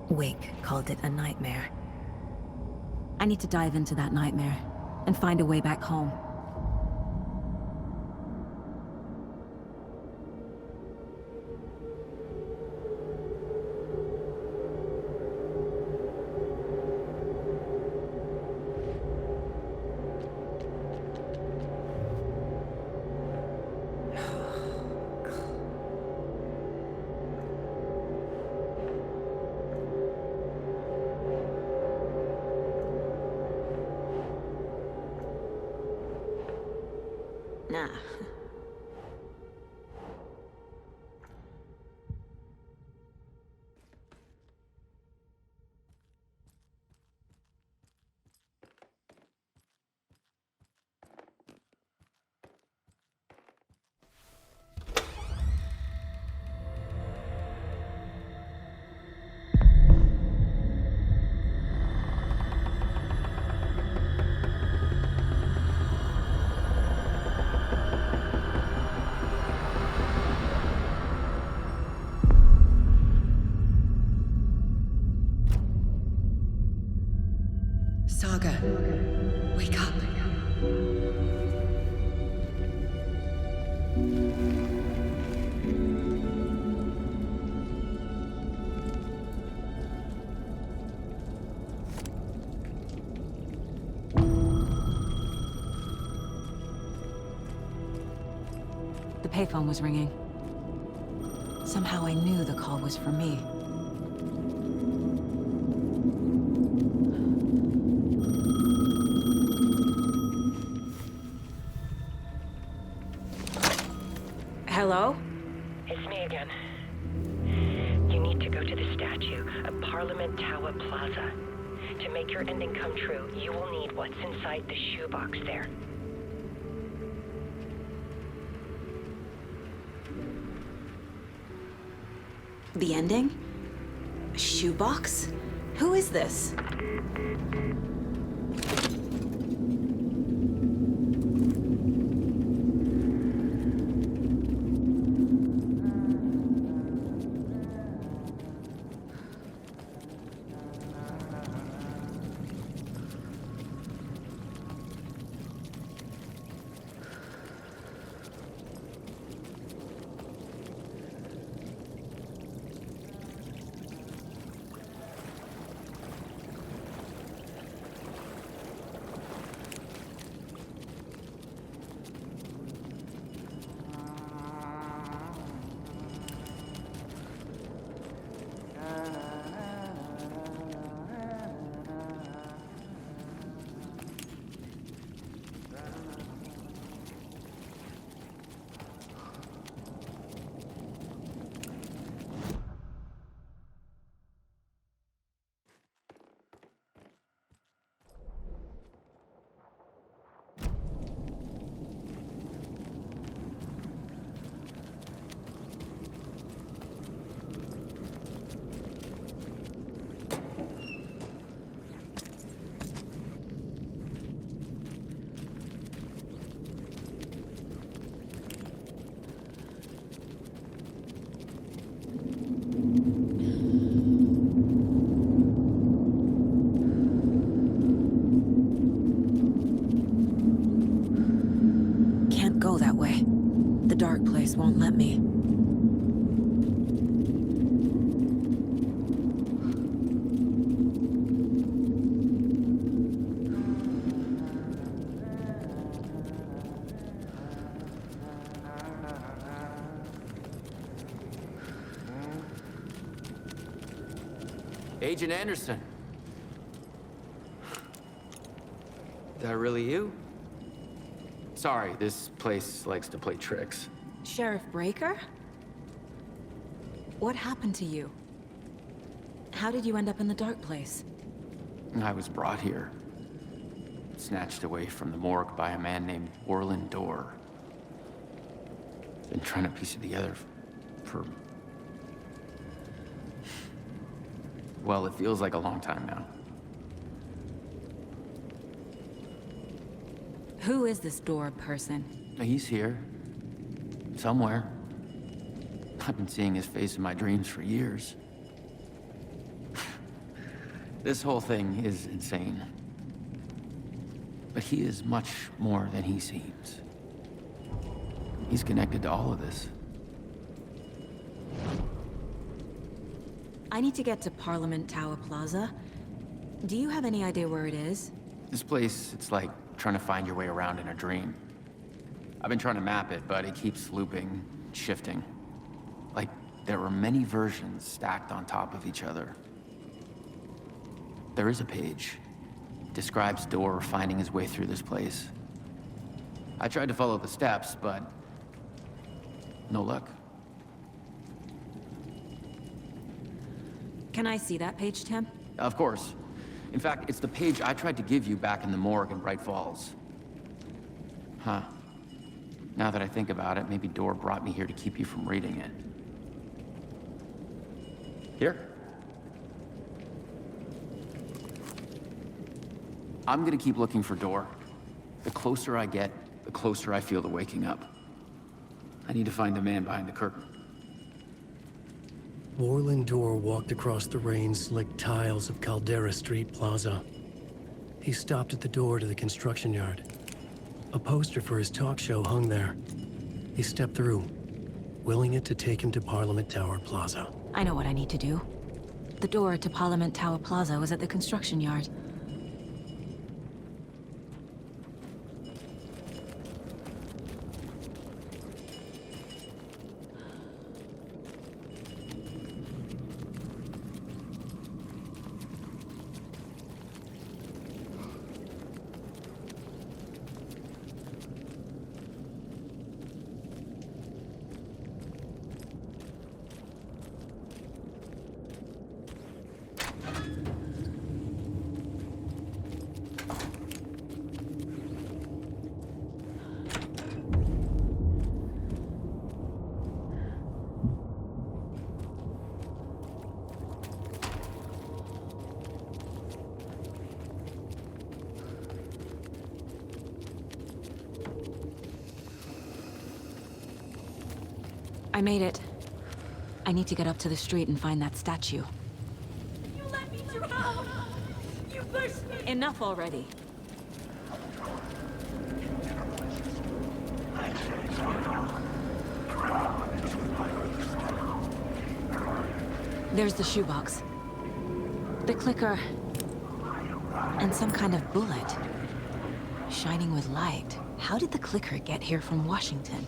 Speaker 4: Wake called it a nightmare. I need to dive into that nightmare and find a way back home. Nah.
Speaker 15: Saga, wake up.
Speaker 4: The payphone was ringing. Somehow I knew the call was for me. Hello?
Speaker 16: It's me again. You need to go to the statue at Parliament Tower Plaza. To make your ending come true, you will need what's inside the shoebox there.
Speaker 4: The ending? A shoebox? Who is this? just won't let me.
Speaker 17: Agent Anderson. Is that really you? Sorry, this place likes to play tricks.
Speaker 4: Sheriff Breaker? What happened to you? How did you end up in the dark place?
Speaker 17: I was brought here. Snatched away from the morgue by a man named Orland Dorr. Been trying to piece it together for... well, it feels like a long time now.
Speaker 4: Who is this Dorr person?
Speaker 17: He's here. Somewhere. I've been seeing his face in my dreams for years. This whole thing is insane. But he is much more than he seems. He's connected to all of this.
Speaker 4: I need to get to Parliament Tower Plaza. Do you have any idea where it is?
Speaker 17: This place, it's like trying to find your way around in a dream. I've been trying to map it, but it keeps looping, shifting. Like there were many versions stacked on top of each other. There is a page. Describes Dorr finding his way through this place. I tried to follow the steps, but no luck.
Speaker 4: Can I see that page, Tim?
Speaker 17: Of course. In fact, it's the page I tried to give you back in the morgue in Bright Falls. Huh. Now that I think about it, maybe Dorr brought me here to keep you from reading it. Here. I'm gonna keep looking for Dorr. The closer I get, the closer I feel to waking up. I need to find the man behind the curtain.
Speaker 3: Orland Dorr walked across the rain-slicked tiles of Caldera Street Plaza. He stopped at the door to the construction yard. A poster for his talk show hung there. He stepped through, willing it to take him to Parliament Tower Plaza.
Speaker 4: I know what I need to do. The door to Parliament Tower Plaza was at the construction yard. I made it. I need to get up to the street and find that statue.
Speaker 14: You let me drown! You pushed me!
Speaker 4: Enough already. There's the shoebox. The clicker. And some kind of bullet. Shining with light. How did the clicker get here from Washington?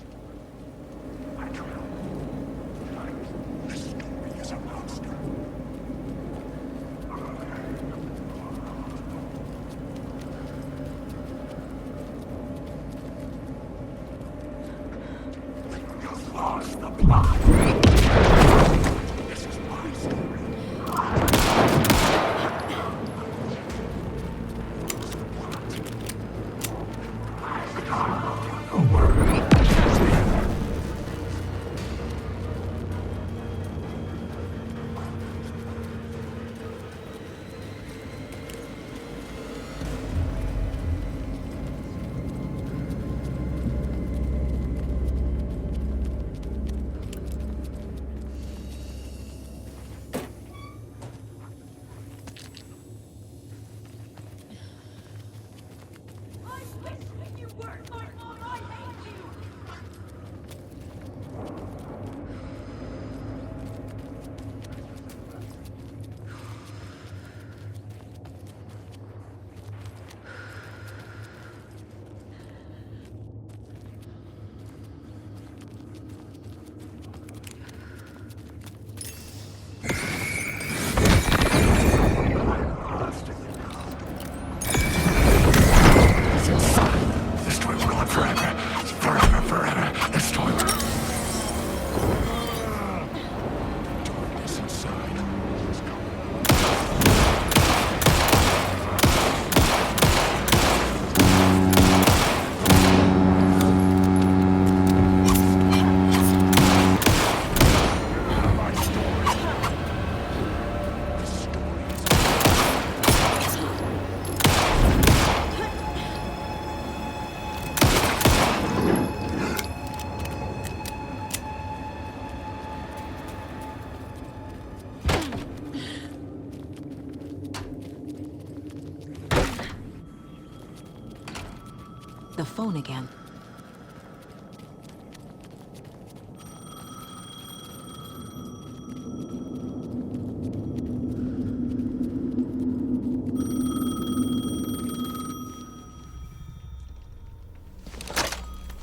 Speaker 4: The phone again.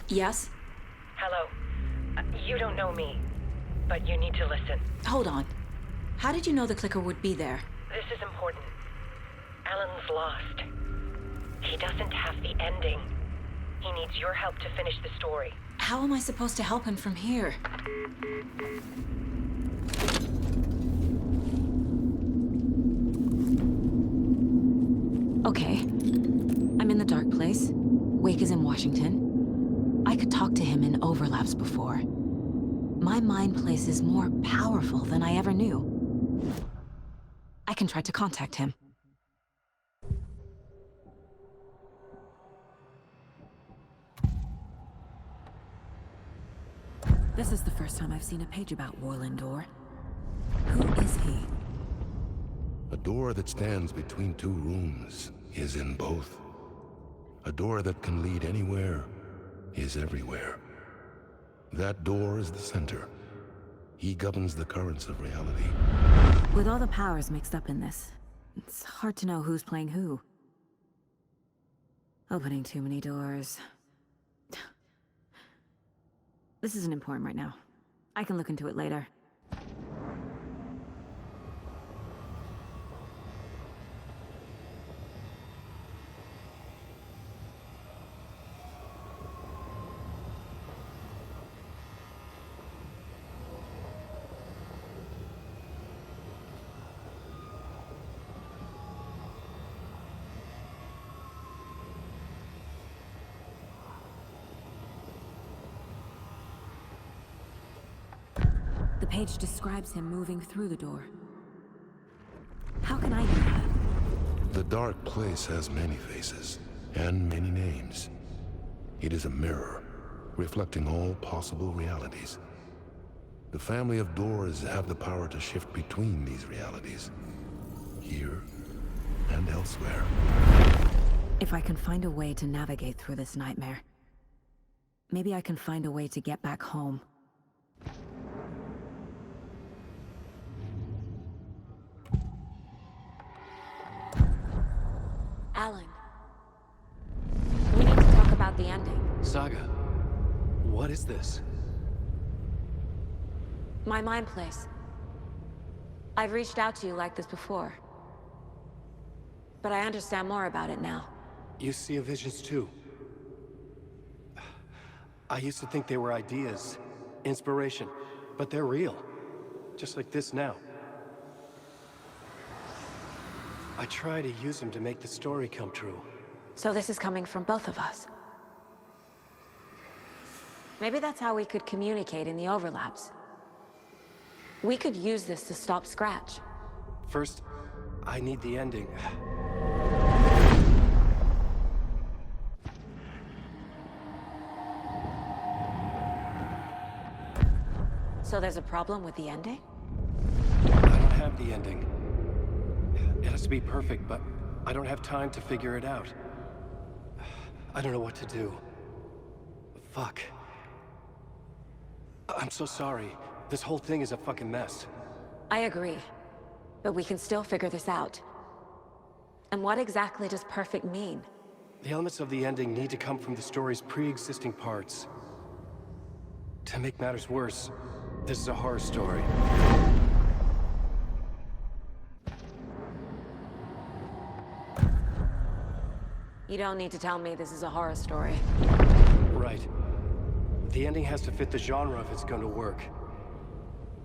Speaker 4: Yes?
Speaker 16: Hello. You don't know me, but you need to listen.
Speaker 4: Hold on. How did you know the clicker would be there?
Speaker 16: This is important. Alan's lost. He doesn't have the ending. He needs your help to finish the story.
Speaker 4: How am I supposed to help him from here? Okay. I'm in the dark place. Wake is in Washington. I could talk to him in overlaps before. My mind place is more powerful than I ever knew. I can try to contact him. This is the first time I've seen a page about Warland Door. Who is he?
Speaker 18: A door that stands between two rooms is in both. A door that can lead anywhere is everywhere. That door is the center. He governs the currents of reality.
Speaker 4: With all the powers mixed up in this, it's hard to know who's playing who. Opening too many doors. This isn't important right now. I can look into it later. The page describes him moving through the door. How can I do that?
Speaker 18: The dark place has many faces and many names. It is a mirror, reflecting all possible realities. The family of doors have the power to shift between these realities, here and elsewhere.
Speaker 4: If I can find a way to navigate through this nightmare, maybe I can find a way to get back home. Alan, we need to talk about the ending.
Speaker 3: Saga, what is this?
Speaker 4: My mind place. I've reached out to you like this before, but I understand more about it now.
Speaker 3: You see visions too. I used to think they were ideas, inspiration, but they're real. Just like this now. I try to use them to make the story come true.
Speaker 4: So this is coming from both of us. Maybe that's how we could communicate in the overlaps. We could use this to stop Scratch.
Speaker 3: First, I need the ending.
Speaker 4: So there's a problem with the ending?
Speaker 3: I don't have the ending. It has to be perfect, but I don't have time to figure it out. I don't know what to do. Fuck. I'm so sorry. This whole thing is a fucking mess.
Speaker 4: I agree. But we can still figure this out. And what exactly does perfect mean?
Speaker 3: The elements of the ending need to come from the story's pre-existing parts. To make matters worse, this is a horror story.
Speaker 4: You don't need to tell me this is a horror story.
Speaker 3: Right. The ending has to fit the genre if it's going to work.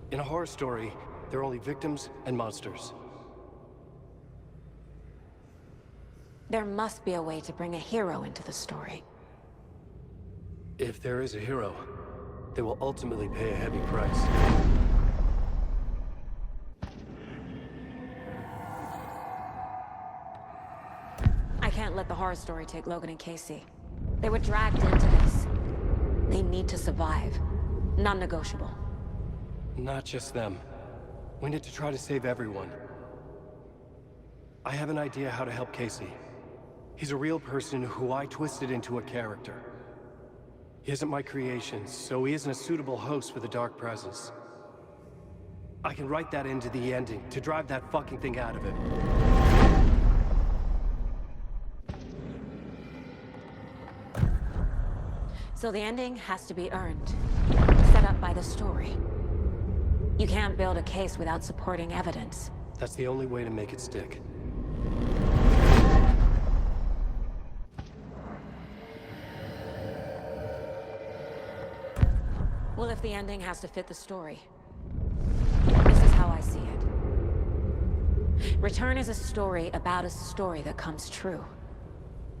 Speaker 3: In a horror story, there are only victims and monsters.
Speaker 4: There must be a way to bring a hero into the story.
Speaker 3: If there is a hero, they will ultimately pay a heavy price.
Speaker 4: I can't let the horror story take Logan and Casey. They were dragged into this. They need to survive. Non-negotiable.
Speaker 3: Not just them. We need to try to save everyone. I have an idea how to help Casey. He's a real person who I twisted into a character. He isn't my creation, so he isn't a suitable host for the Dark Presence. I can write that into the ending to drive that fucking thing out of him.
Speaker 4: So the ending has to be earned, set up by the story. You can't build a case without supporting evidence.
Speaker 3: That's the only way to make it stick.
Speaker 4: Well, if the ending has to fit the story, this is how I see it. Return is a story about a story that comes true.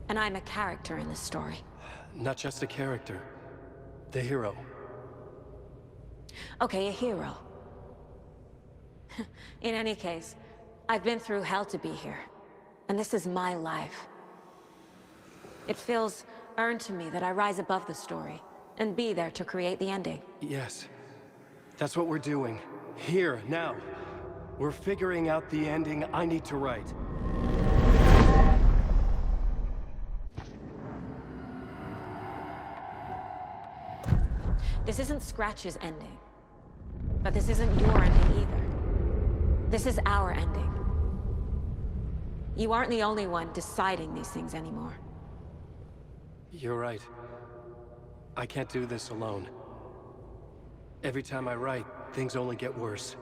Speaker 4: And I'm a character in this story.
Speaker 3: Not just a character. The hero.
Speaker 4: Okay, a hero. In any case, I've been through hell to be here. And this is my life. It feels earned to me that I rise above the story and be there to create the ending.
Speaker 3: Yes. That's what we're doing. Here, now. We're figuring out the ending I need to write.
Speaker 4: This isn't Scratch's ending. But this isn't your ending either. This is our ending. You aren't the only one deciding these things anymore.
Speaker 3: You're right. I can't do this alone. Every time I write, things only get worse.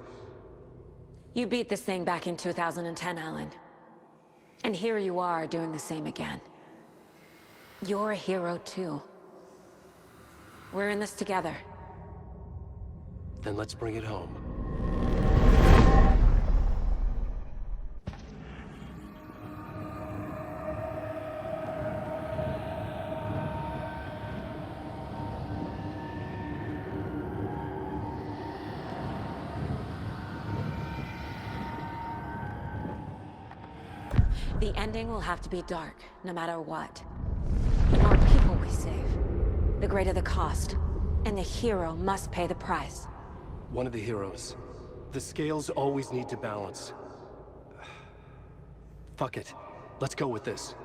Speaker 4: You beat this thing back in 2010, Alan. And here you are doing the same again. You're a hero too. We're in this together.
Speaker 3: Then let's bring it home.
Speaker 4: The ending will have to be dark, no matter what. The more people we save, the greater the cost. And the hero must pay the price.
Speaker 3: One of the heroes. The scales always need to balance. Fuck it. Let's go with this.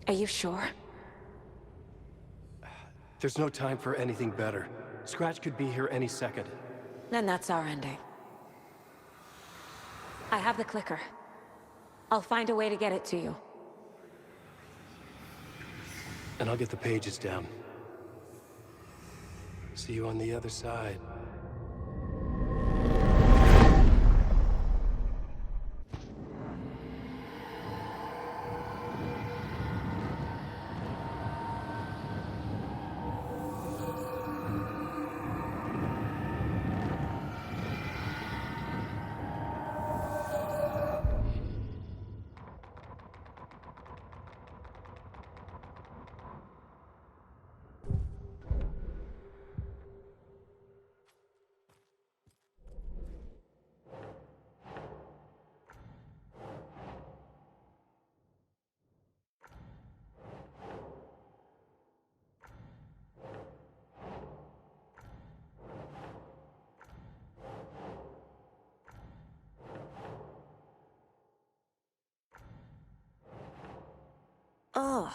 Speaker 4: Are you sure?
Speaker 3: There's no time for anything better. Scratch could be here any second.
Speaker 4: Then that's our ending. I have the clicker. I'll find a way to get it to you.
Speaker 3: And I'll get the pages down. See you on the other side.
Speaker 4: Ugh.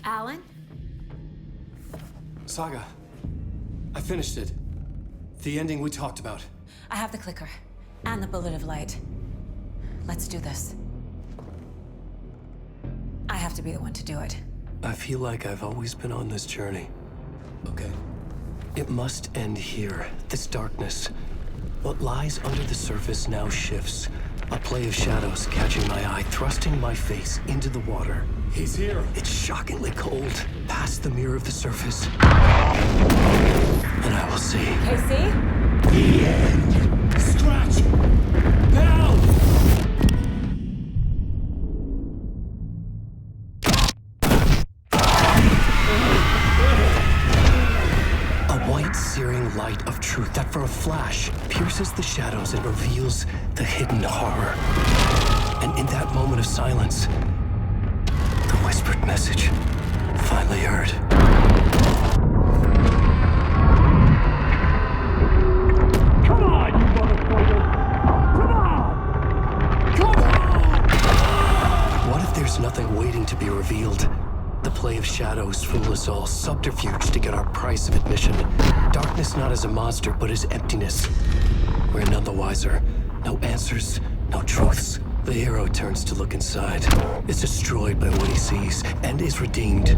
Speaker 4: Alan?
Speaker 3: Saga. I finished it. The ending we talked about.
Speaker 4: I have the clicker. And the bullet of light. Let's do this. I have to be the one to do it.
Speaker 3: I feel like I've always been on this journey. Okay. It must end here, this darkness. What lies under the surface now shifts. A play of shadows catching my eye, thrusting my face into the water.
Speaker 5: He's here.
Speaker 3: It's shockingly cold, past the mirror of the surface. And I will see.
Speaker 6: Casey?
Speaker 5: The end. Scratch! Now!
Speaker 3: A white, searing light of truth that for a flash pierces the shadows and reveals the hidden horror. And in that moment of silence, the whispered message finally heard.
Speaker 5: Come on, you motherfucker! Come on! Come on!
Speaker 3: What if there's nothing waiting to be revealed? The play of shadows fool us all, subterfuge to get our price of admission. Darkness not as a monster, but as emptiness. We're none the wiser. No answers, no truths. The hero turns to look inside, is destroyed by what he sees, and is redeemed.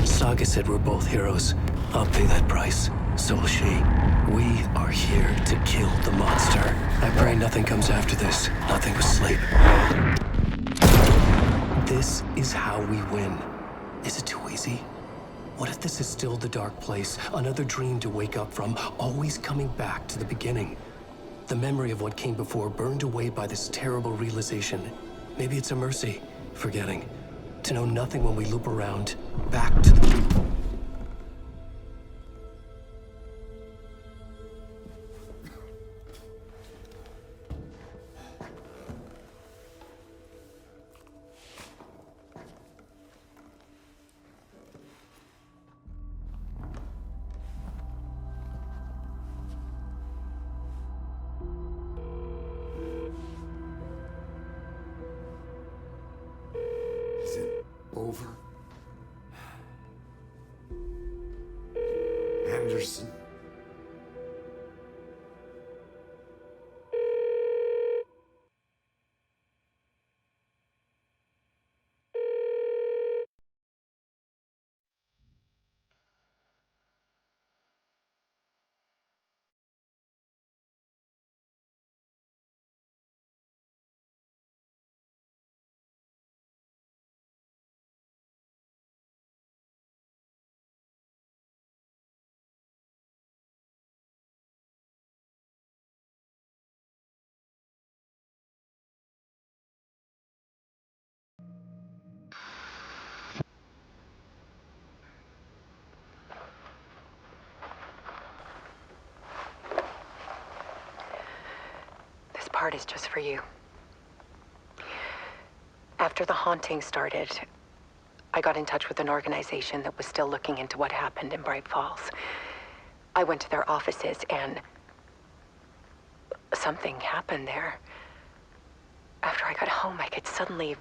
Speaker 3: Saga said we're both heroes. I'll pay that price. So will she. We are here to kill the monster. I pray nothing comes after this. Nothing but sleep. This is how we win. Is it too easy? What if this is still the dark place? Another dream to wake up from, always coming back to the beginning. The memory of what came before burned away by this terrible realization. Maybe it's a mercy, forgetting. To know nothing when we loop around, back to the...
Speaker 5: Is it over? Anderson.
Speaker 1: This part is just for you. After the haunting started, I got in touch with an organization that was still looking into what happened in Bright Falls. I went to their offices and something happened there. After I got home, I could suddenly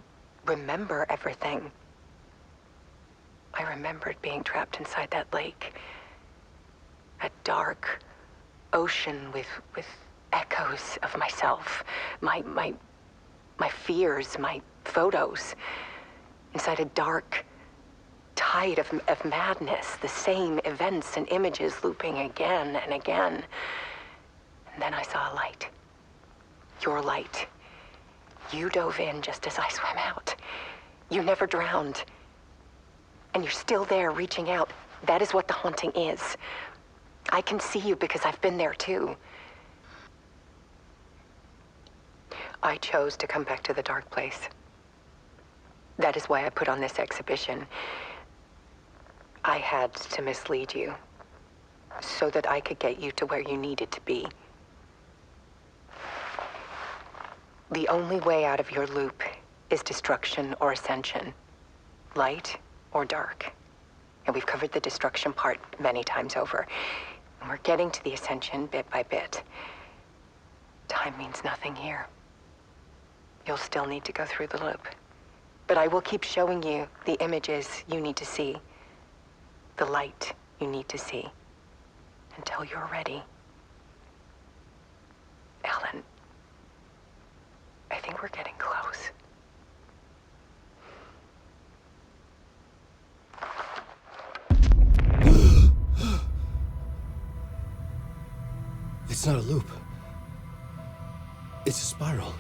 Speaker 1: remember everything. I remembered being trapped inside that lake. A dark ocean with echoes of myself. My fears, my photos. Inside a dark tide of madness. The same events and images looping again and again. And then I saw a light. Your light. You dove in just as I swam out. You never drowned. And you're still there reaching out. That is what the haunting is. I can see you because I've been there too. I chose to come back to the dark place. That is why I put on this exhibition. I had to mislead you so that I could get you to where you needed to be. The only way out of your loop is destruction or ascension, light or dark. And we've covered the destruction part many times over. And we're getting to the ascension bit by bit. Time means nothing here. You'll still need to go through the loop. But I will keep showing you the images you need to see, the light you need to see, until you're ready. Ellen, I think we're getting close.
Speaker 19: It's not a loop. It's a spiral.